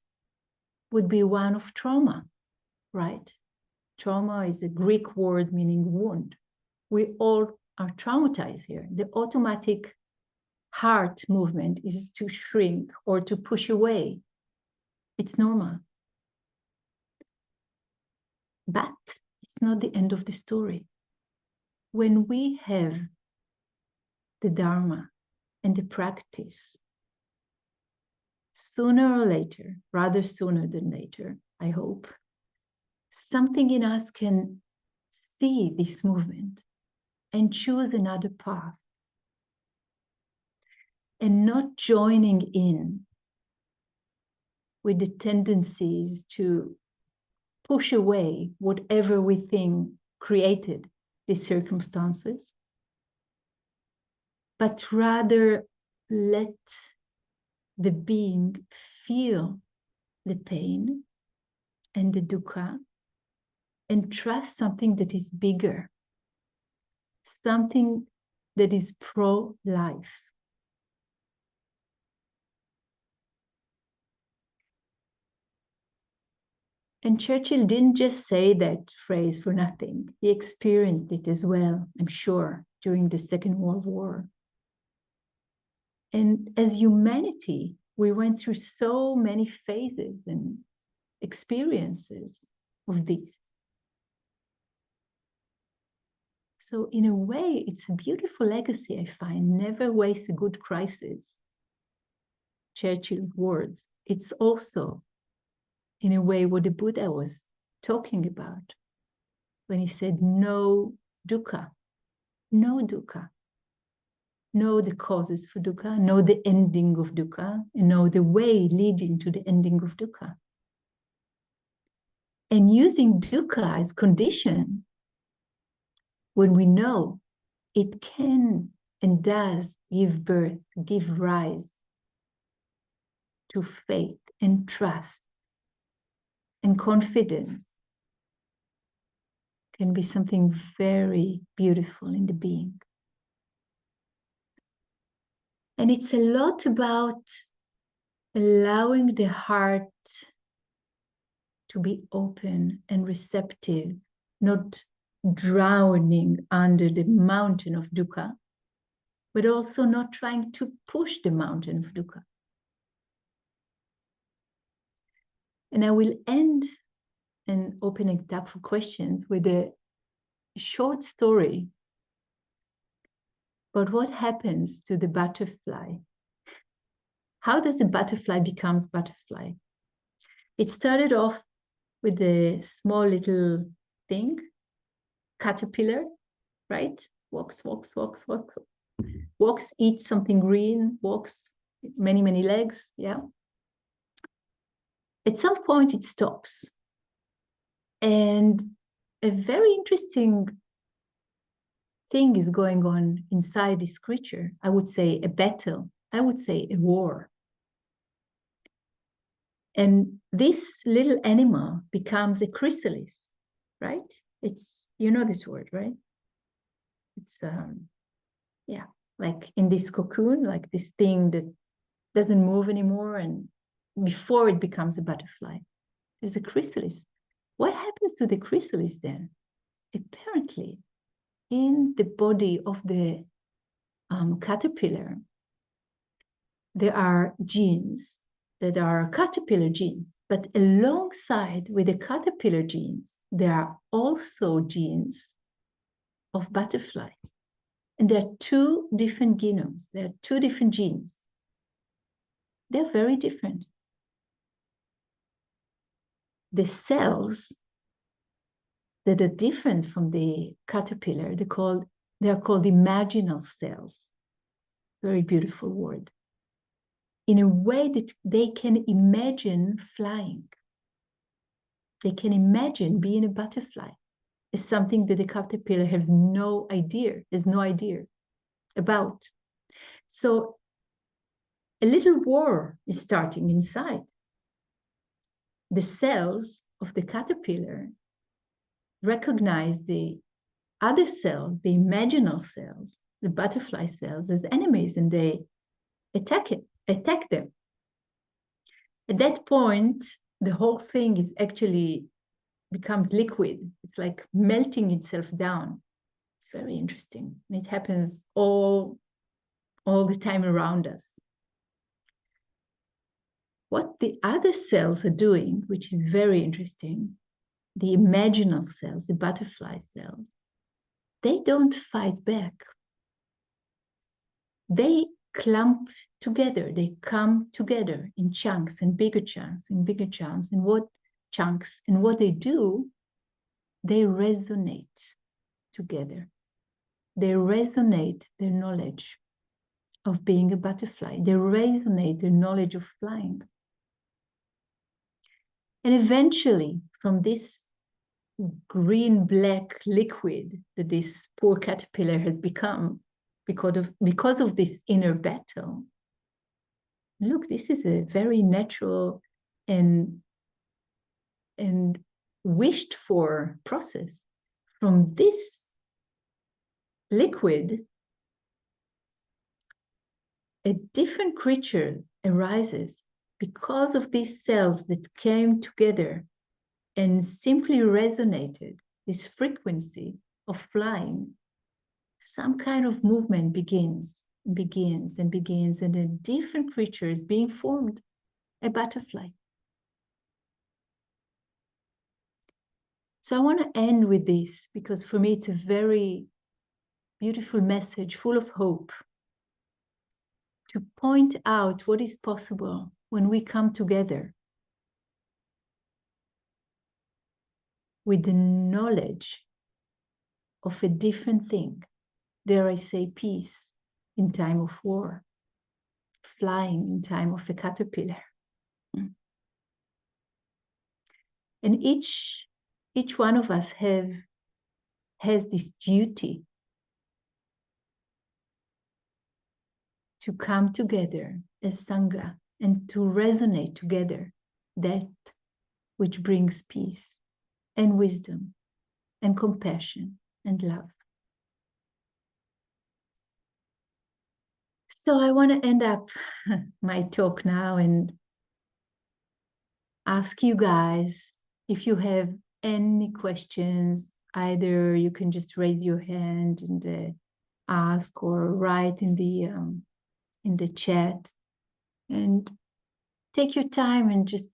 would be one of trauma, right? Trauma is a Greek word meaning wound. We all are traumatized here. The automatic heart movement is to shrink or to push away. It's normal. But it's not the end of the story. When we have the Dharma and the practice, sooner or later, rather sooner than later, I hope, something in us can see this movement and choose another path and not joining in with the tendencies to push away whatever we think created these circumstances, but rather let the being feel the pain and the dukkha and trust something that is bigger, something that is pro-life. And Churchill didn't just say that phrase for nothing. He experienced it as well, I'm sure, during the Second World War. And as humanity, we went through so many phases and experiences of this. So in a way, it's a beautiful legacy, I find. Never waste a good crisis. Churchill's words. It's also, in a way, what the Buddha was talking about when he said, no dukkha, no dukkha. Know the causes for dukkha, know the ending of dukkha, and know the way leading to the ending of dukkha. And using dukkha as condition, when we know it can and does give birth, give rise to faith and trust and confidence, can be something very beautiful in the being. And it's a lot about allowing the heart to be open and receptive, not drowning under the mountain of dukkha, but also not trying to push the mountain of dukkha. And I will end and open it up for questions with a short story about what happens to the butterfly. How does the butterfly becomes butterfly? It started off with a small little thing, caterpillar, right? Walks, eats something green, walks, many, many legs, yeah. At some point it stops. And a very interesting thing is going on inside this creature. I would say a battle, I would say a war. And this little animal becomes a chrysalis, right? It's, you know this word, right? It's, yeah, like in this cocoon, like this thing that doesn't move anymore, and before it becomes a butterfly, there's a chrysalis. What happens to the chrysalis then? Apparently, in the body of the caterpillar, there are genes that are caterpillar genes, but alongside with the caterpillar genes, there are also genes of butterfly. And there are two different genomes, there are two different genes. They're very different. The cells that are different from the caterpillar, they are called imaginal cells. Very beautiful word. In a way that they can imagine flying. They can imagine being a butterfly. is something that the caterpillar has no idea about. So a little war is starting inside. The cells of the caterpillar recognize the other cells, the imaginal cells, the butterfly cells, as enemies, and they attack them. At that point, the whole thing is actually becomes liquid. It's like melting itself down. It's very interesting. It happens all the time around us. What the other cells are doing, which is very interesting, the imaginal cells, the butterfly cells, they don't fight back. They clump together, they come together in chunks and bigger chunks and bigger chunks. And what they do, they resonate together. They resonate their knowledge of being a butterfly. They resonate their knowledge of flying. And eventually, from this green-black liquid that this poor caterpillar has become because of this inner battle, look, this is a very natural and wished for process. From this liquid, a different creature arises because of these cells that came together and simply resonated this frequency of flying. Some kind of movement begins, and a different creature is being formed, a butterfly. So I want to end with this because for me it's a very beautiful message, full of hope, to point out what is possible when we come together with the knowledge of a different thing. Dare I say peace in time of war, flying in time of a caterpillar. And each one of us has this duty to come together as Sangha and to resonate together that which brings peace and wisdom and compassion and love. So I want to end up my talk now and ask you guys if you have any questions. Either you can just raise your hand and ask, or write in the chat, and take your time and just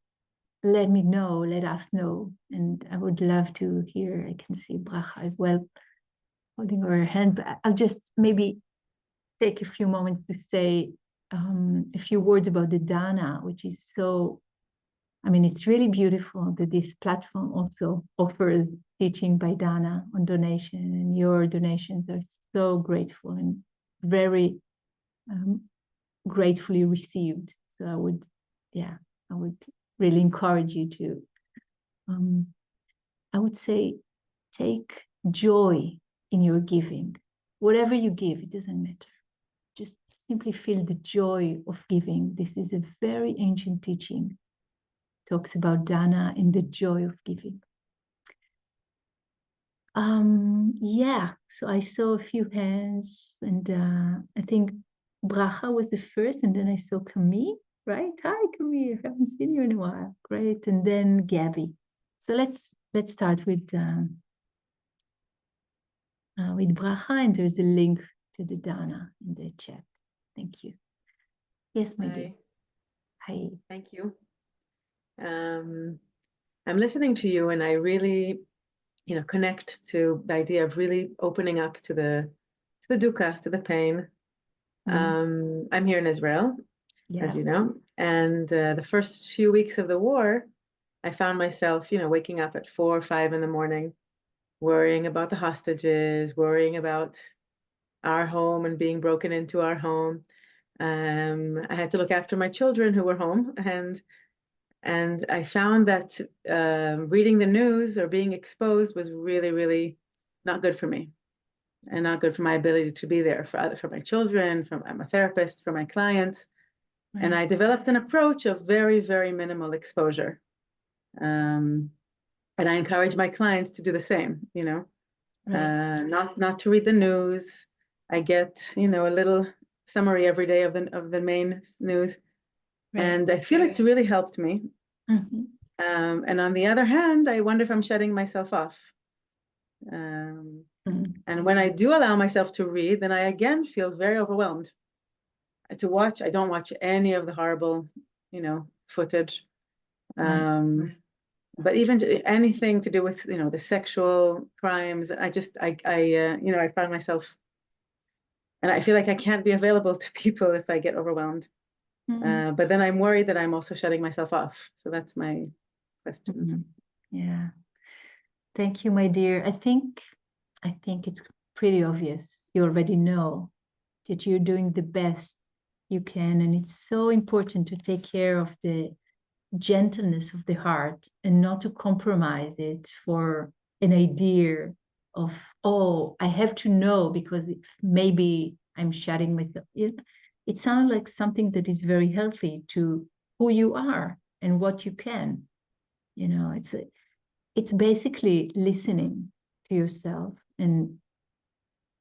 let us know. And I would love to hear. I can see Bracha as well holding her hand, but I'll just maybe take a few moments to say a few words about the Dana, which is so, I mean, it's really beautiful that this platform also offers teaching by Dana on donation, and your donations are so grateful and very gratefully received. So I would really encourage you to, I would say, take joy in your giving. Whatever you give, it doesn't matter. Just simply feel the joy of giving. This is a very ancient teaching. It talks about Dana and the joy of giving. So I saw a few hands, and I think Bracha was the first, and then I saw Kimhi, right? Hi, Kimhi, I haven't seen you in a while. Great, and then Gabby. So let's start with Bracha, and there's a link to the Dana in the chat. Thank you. Yes, my dear. Hi. Thank you. I'm listening to you, and I really, connect to the idea of really opening up to the dukkha, to the pain. I'm here in Israel, as you know, and the first few weeks of the war, I found myself, waking up at 4 or 5 in the morning, worrying about the hostages, worrying about our home and being broken into our home. I had to look after my children who were home, and And I found that reading the news or being exposed was really, really not good for me, and not good for my ability to be there for my children, I'm a therapist, for my clients. Right. And I developed an approach of very, very minimal exposure. And I encourage my clients to do the same, Right. not to read the news. I get, a little summary every day of the main news. Right. And I feel it's really helped me. Mm-hmm. And on the other hand, I wonder if I'm shutting myself off. Mm-hmm. And when I do allow myself to read, then I again feel very overwhelmed. I don't watch any of the horrible, footage. Right. But even anything to do with, the sexual crimes, I find myself, and I feel like I can't be available to people if I get overwhelmed. Mm-hmm. But then I'm worried that I'm also shutting myself off. So that's my question. Mm-hmm. Yeah. Thank you, my dear. I think it's pretty obvious. You already know that you're doing the best you can, and it's so important to take care of the gentleness of the heart and not to compromise it for an idea of, oh, I have to know because maybe I'm shutting myself. It sounds like something that is very healthy to who you are and what you can. It's basically listening to yourself. And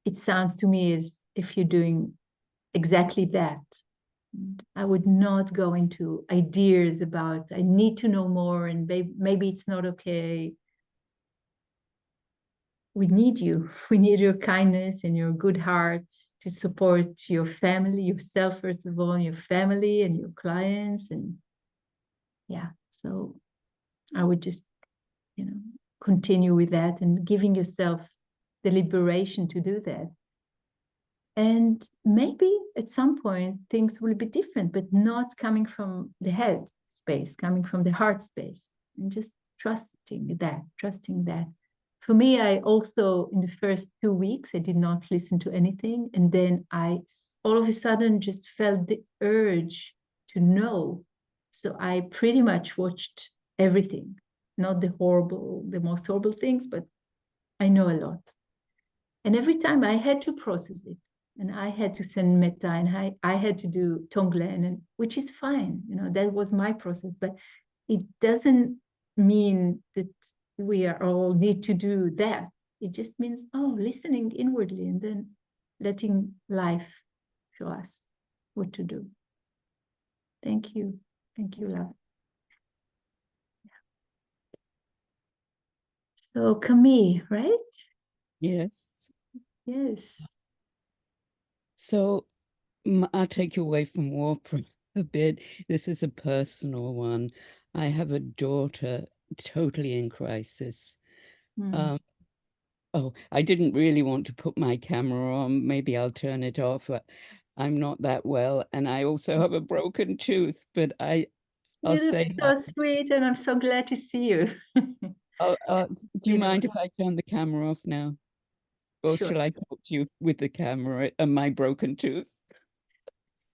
it sounds to me as if you're doing exactly that. And I would not go into ideas about, I need to know more and maybe it's not okay. We need you. We need your kindness and your good heart to support your family, yourself, first of all, your family and your clients. And yeah, so I would just, continue with that and giving yourself the liberation to do that. And maybe at some point things will be different, but not coming from the head space, coming from the heart space, and just trusting that. For me, I also, in the first 2 weeks, I did not listen to anything. And then I all of a sudden just felt the urge to know. So I pretty much watched everything, not the most horrible things, but I know a lot. And every time I had to process it, and I had to send metta, and I had to do tonglen, and which is fine. That was my process. But it doesn't mean that we are all need to do that. It just means, listening inwardly and then letting life show us what to do. Thank you. Thank you, love. So Kimhi, right? Yes. Yes. So I'll take you away from war for a bit. This is a personal one. I have a daughter totally in crisis. Mm. I didn't really want to put my camera on. Maybe I'll turn it off. I'm not that well, and I also have a broken tooth. But I'll say So sweet, and I'm so glad to see you. do you mind if I turn the camera off now? Or Sure. shall I talk to you with the camera and my broken tooth?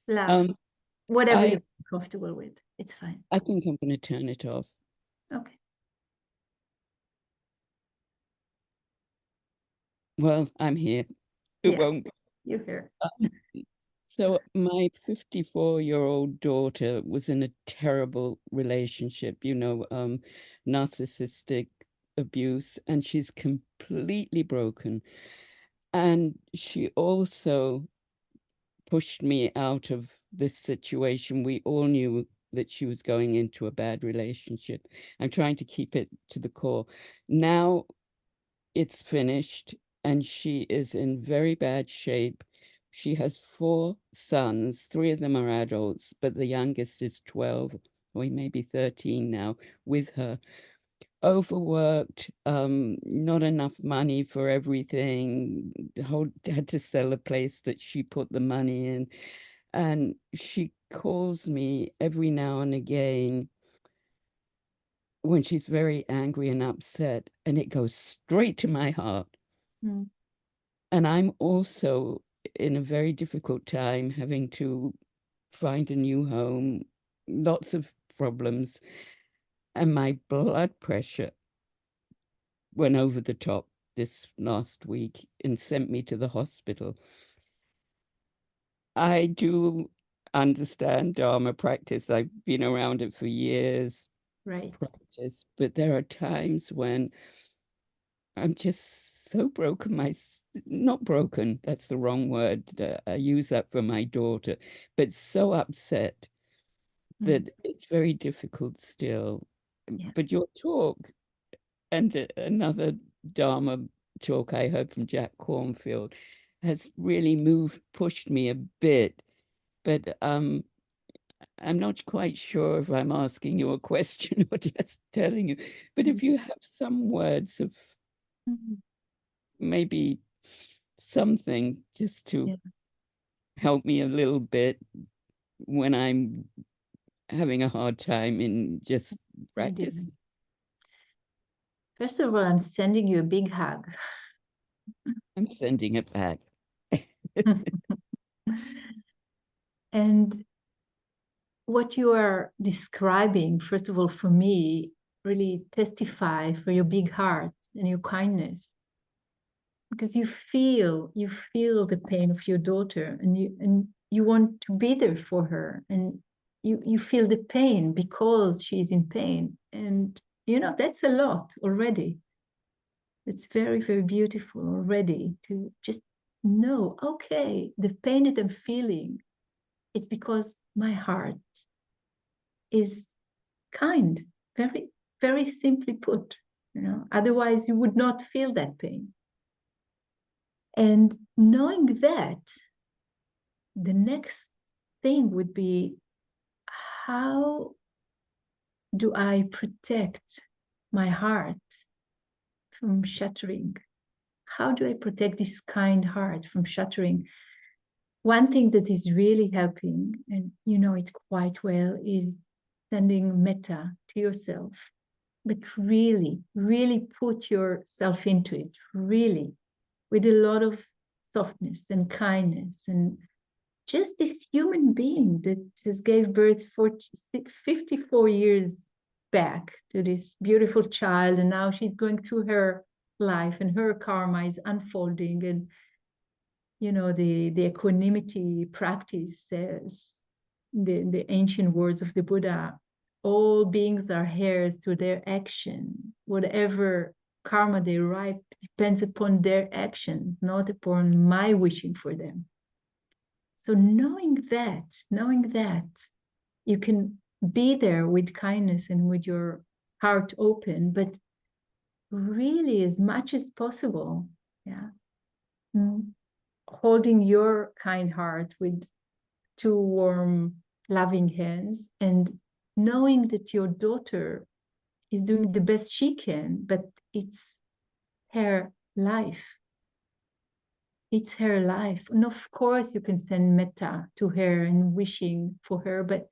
Love, whatever I you're comfortable with, it's fine. I think I'm going to turn it off. Okay. Well, I'm here. It Yeah, won't. you're here. So my 54-year-old daughter was in a terrible relationship, narcissistic abuse, and she's completely broken. And she also pushed me out of this situation. We all knew that she was going into a bad relationship. I'm trying to keep it to the core. Now it's finished, and she is in very bad shape. She has 4 sons. 3 of them are adults, but the youngest is 12, or he may be 13 now, with her. Overworked, not enough money for everything. Had to sell a place that she put the money in. And she calls me every now and again when she's very angry and upset, and it goes straight to my heart. Mm. And I'm also in a very difficult time, having to find a new home, lots of problems. and my blood pressure went over the top this last week and sent me to the hospital. I do understand Dharma practice. I've been around it for years, Right. practice, but there are times when I'm just so broken. Not broken, that's the wrong word. I use that for my daughter, but so upset that it's very difficult still. Yeah. But your talk and another Dharma talk I heard from Jack Cornfield has really pushed me a bit. But I'm not quite sure if I'm asking you a question or just telling you. But if you have some words of maybe something just to help me a little bit when I'm having a hard time in just practice. First of all, I'm sending you a big hug. I'm sending it back. And what you are describing, first of all, for me, really testify for your big heart and your kindness. Because you feel the pain of your daughter, and you want to be there for her, and you feel the pain because she's in pain. And that's a lot already. It's very, very beautiful already to just know, okay, the pain that I'm feeling, it's because my heart is kind, very, very simply put. Otherwise you would not feel that pain. And knowing that, the next thing would be, how do I protect my heart from shattering? How do I protect this kind heart from shattering? One thing that is really helping, and you know it quite well, is sending metta to yourself. But really, really put yourself into it, really, with a lot of softness and kindness, and just this human being that has gave birth 54 years back to this beautiful child, and now she's going through her life and her karma is unfolding. And the equanimity practice says, the ancient words of the Buddha, all beings are heirs to their action. Whatever karma they write depends upon their actions, not upon my wishing for them. So knowing that you can be there with kindness and with your heart open, but really as much as possible, holding your kind heart with two warm, loving hands, and knowing that your daughter is doing the best she can, but it's her life. It's her life. And of course, you can send metta to her and wishing for her, but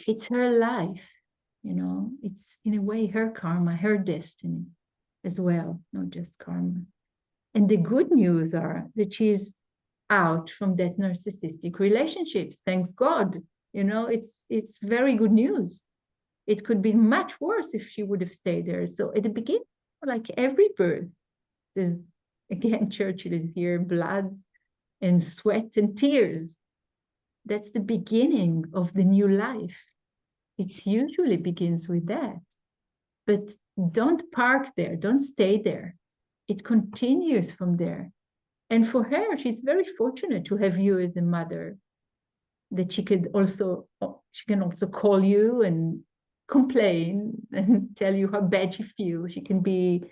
it's her life. It's in a way her karma, her destiny as well, not just karma. And the good news are that she's out from that narcissistic relationships. Thanks God. It's very good news. It could be much worse if she would have stayed there. So at the beginning, like every birth, there's, again, Churchill is here, blood and sweat and tears. That's the beginning of the new life. It usually begins with that. But don't park there, don't stay there. It continues from there. And for her, she's very fortunate to have you as a mother, that she can also call you and complain and tell you how bad she feels. She can be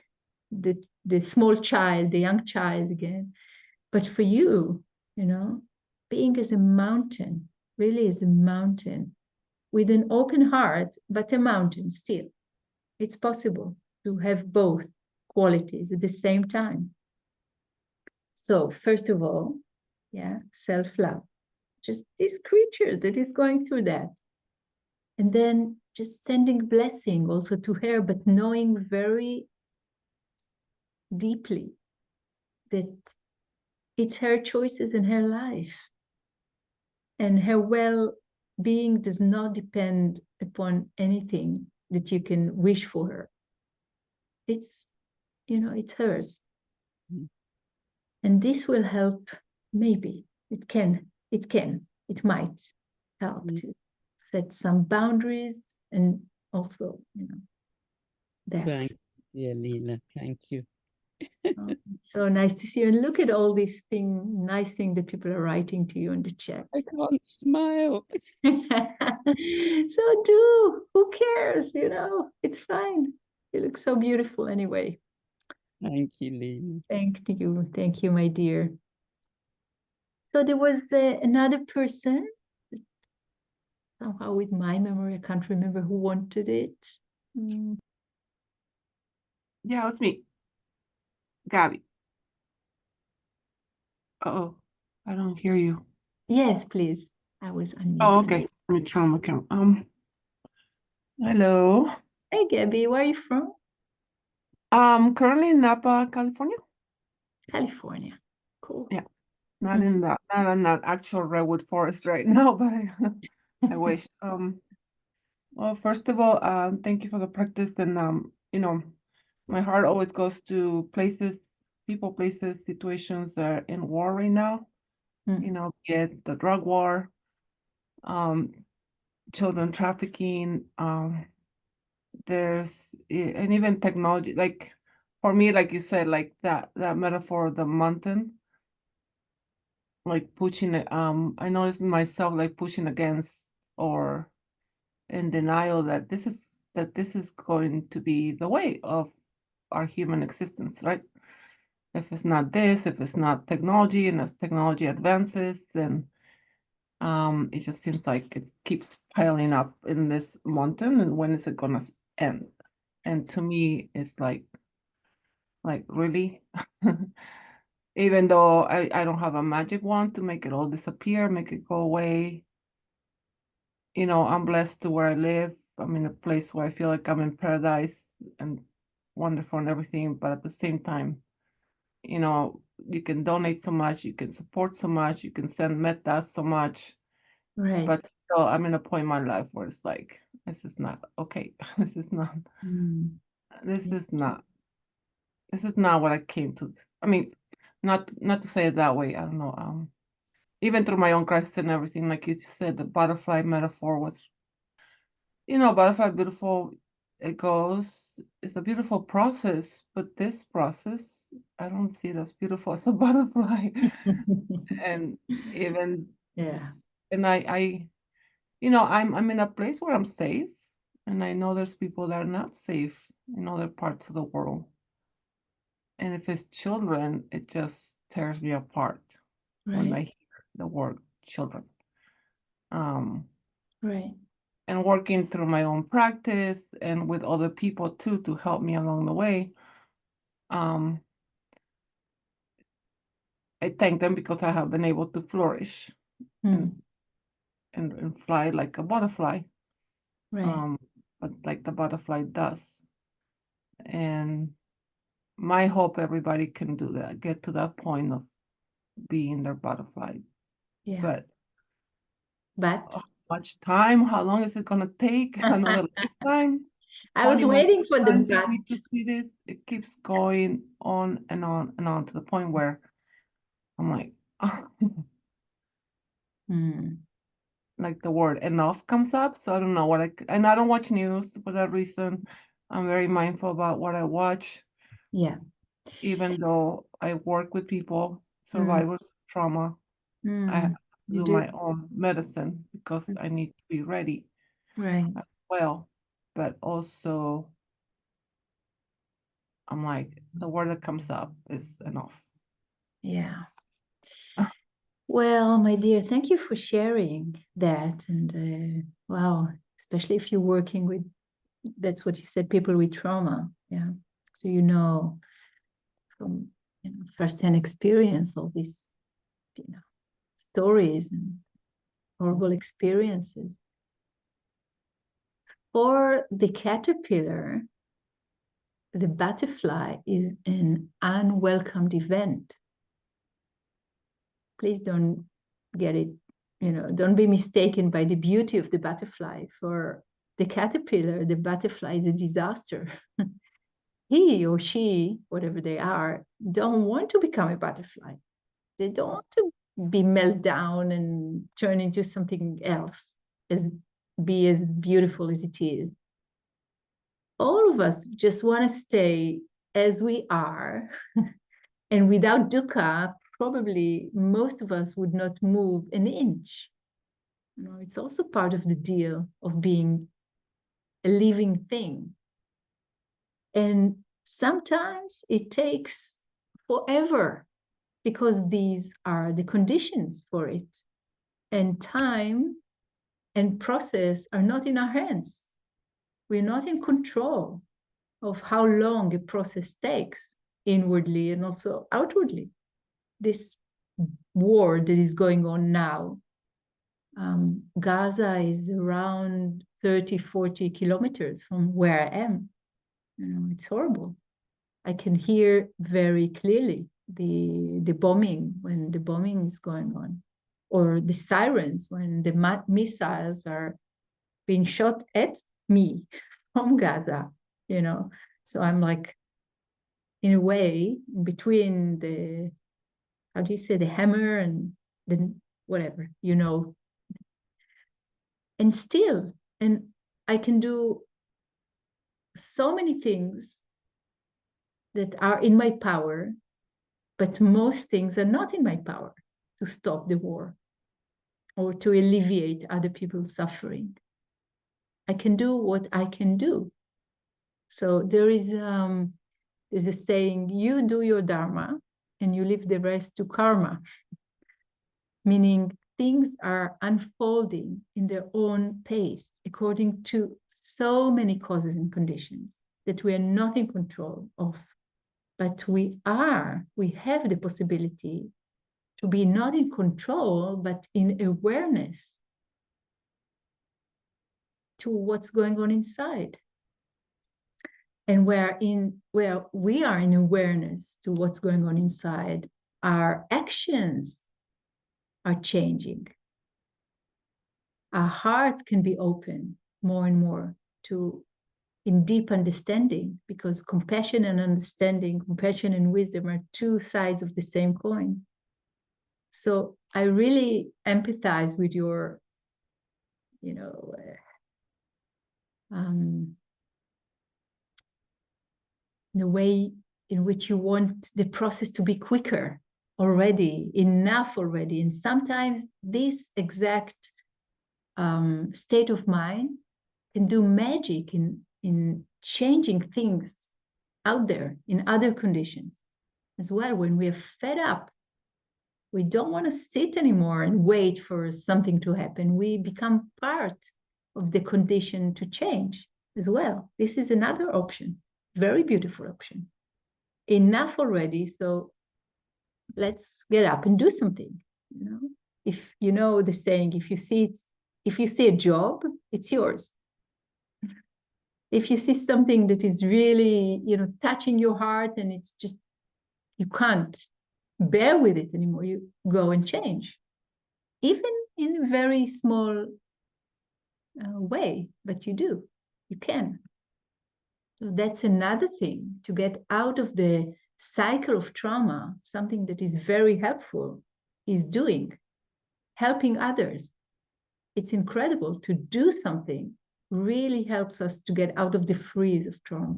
the small child, the young child again. But for you, being as a mountain, really is a mountain with an open heart, but a mountain still. It's possible to have both qualities at the same time. So first of all, self-love. Just this creature that is going through that. And then just sending blessing also to her, but knowing very deeply that it's her choices in her life. And her well-being does not depend upon anything that you can wish for her. It's, it's hers. Mm. And this will help, maybe, it might help to set some boundaries, and also, that. Thank you, Lila. Thank you. So nice to see you. And look at all these nice things that people are writing to you in the chat. I can't smile. So who cares? It's fine. You look so beautiful anyway. Thank you, Lila. Thank you, my dear. So there was another person, somehow with my memory, I can't remember who wanted it. Yeah, it's me, Gabby. Uh-oh, I don't hear you. Yes, please. I was unmuted. Oh, okay. Let me turn on my camera. Hello. Hey, Gabby, where are you from? Currently in Napa, California. California. Cool. Yeah. Not in that actual redwood forest right now, but I wish. Well, first of all, thank you for the practice, and my heart always goes to places, people, places, situations that are in war right now. Be it the drug war, children trafficking, and even technology, like for me, like you said, like that metaphor of the mountain, like pushing it, I noticed myself like pushing against or in denial that this is going to be the way of our human existence, right? If it's not this, if it's not technology, and as technology advances, then it just seems like it keeps piling up in this mountain, and when is it gonna end? And to me, it's like really, even though I don't have a magic wand to make it all disappear, make it go away. I'm blessed to where I live. I'm in a place where I feel like I'm in paradise and wonderful and everything. But at the same time, you can donate so much, you can support so much, you can send metta so much. Right. But still, I'm in a point in my life where it's like, this is not okay. This is not. This is not. This is not what I came to. I mean, not to say it that way. I don't know. Even through my own crisis and everything, like you said, the butterfly metaphor was, butterfly beautiful. It's a beautiful process, but this process, I don't see it as beautiful as a butterfly. And even, Yeah. and I'm in a place where I'm safe, and I know there's people that are not safe in other parts of the world. And if it's children, it just tears me apart when I hear the word children. Right. And working through my own practice and with other people too to help me along the way. I thank them because I have been able to flourish and fly like a butterfly. Right. But like the butterfly does. And my hope everybody can do that, get to that point of being their butterfly. Yeah. But How much time? How long is it gonna take? Another lifetime? I was waiting for the You but. need to see this. It keeps going on and on and on to the point where I'm like, like the word enough comes up. So I don't know and I don't watch news for that reason. I'm very mindful about what I watch. Yeah. Even though I work with people, survivors of trauma, I do my own medicine because I need to be ready as well. But also, I'm like, the word that comes up is enough. Yeah. Well, my dear, thank you for sharing that. And wow, especially if you're working with, that's what you said, people with trauma. Yeah. So from first-hand experience all these stories and horrible experiences. For the caterpillar, the butterfly is an unwelcomed event. Please don't get it, don't be mistaken by the beauty of the butterfly for the caterpillar, the butterfly is a disaster. He or she, whatever they are, don't want to become a butterfly. They don't want to be melt down and turn into something else, be as beautiful as it is. All of us just want to stay as we are. And without dukkha, probably most of us would not move an inch. You know, it's also part of the deal of being a living thing. And sometimes it takes forever because these are the conditions for it. And time and process are not in our hands. We're not in control of how long a process takes inwardly and also outwardly. This war that is going on now, Gaza is around 30, 40 kilometers from where I am. You know, it's horrible. I can hear very clearly the bombing when the bombing is going on, or the sirens when the missiles are being shot at me from Gaza, you know. So I'm like, in a way, between the, how do you say, the hammer and the whatever, you know. And still, and I can do so many things that are in my power, but most things are not in my power to stop the war or to alleviate other people's suffering. I can do what I can do. So there is a saying, you do your Dharma and you leave the rest to karma, meaning things are unfolding in their own pace according to so many causes and conditions that we are not in control of. But we have the possibility to be not in control, but in awareness to what's going on inside. And where we are in awareness to what's going on inside, our actions are changing. Our heart can be open more and more to in deep understanding, because compassion and understanding, compassion and wisdom are two sides of the same coin. So I really empathize with your, you know, the way in which you want the process to be quicker already, enough already. And sometimes this exact state of mind can do magic in changing things out there in other conditions as well. When we are fed up, we don't want to sit anymore and wait for something to happen. We become part of the condition to change as well. This is another option, very beautiful option. Enough already, so let's get up and do something. You know, if you know the saying, if you see a job, it's yours. If you see something that is really, you know, touching your heart and it's just, you can't bear with it anymore, you go and change, even in a very small way, but you can. So that's another thing, to get out of the cycle of trauma. Something that is very helpful is helping others. It's incredible to do something, really helps us to get out of the freeze of trauma,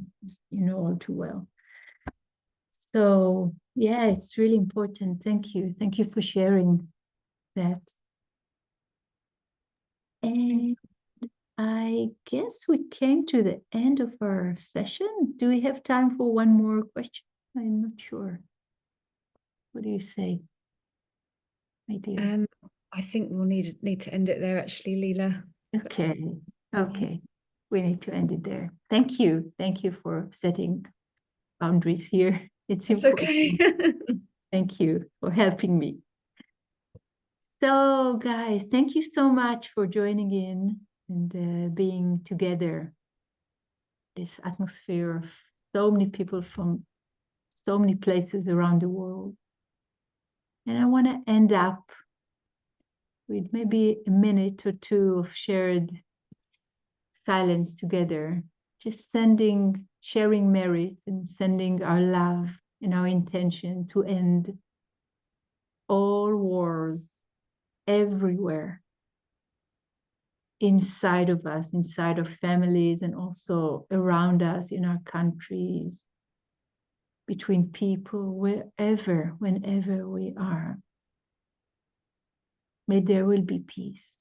you know all too well. So yeah, it's really important. Thank you for sharing that. And I guess we came to the end of our session. Do we have time for one more question? I'm not sure. What do you say, my dear? I think we'll need to end it there, actually, Lila. Okay. We need to end it there. Thank you for setting boundaries here. It's important. Okay. Thank you for helping me. So guys, thank you so much for joining in and being together. This atmosphere of so many people from so many places around the world. And I want to end up with maybe a minute or two of shared silence together, just sending, sharing merit and sending our love and our intention to end all wars everywhere, inside of us, inside of families, and also around us in our countries, between people, wherever, whenever we are. May there will be peace.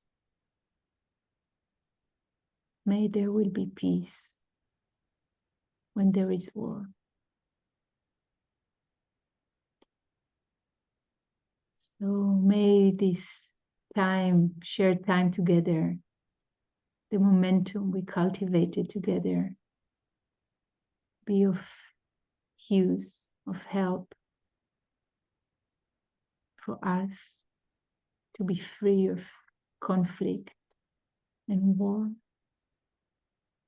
May there will be peace when there is war. So may this time, shared time together, the momentum we cultivated together, be of use, of help for us to be free of conflict and war,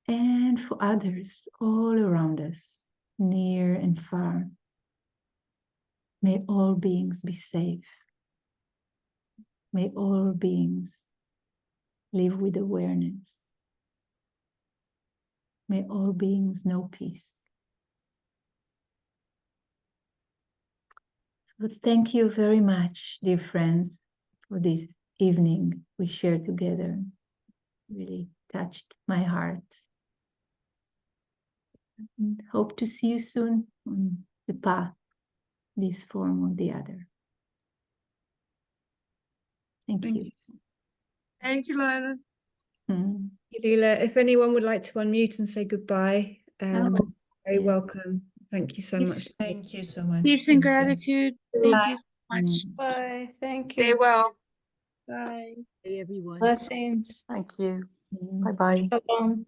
and for others all around us, near and far. May all beings be safe. May all beings live with awareness. May all beings know peace. So thank you very much, dear friends, for this evening we shared together. Really touched my heart. And hope to see you soon on the path, this form or the other. Thank you. Thank you, Lila. Mm. Lila, if anyone would like to unmute and say goodbye, Oh, very yes. welcome. Thank you so much. Thank you so much. Peace and Thank you. gratitude. Thank you so much. Mm. Bye. Thank Stay you. well. Bye. Hey, everyone. Blessings. Thank you. Mm. Bye bye. Shalom.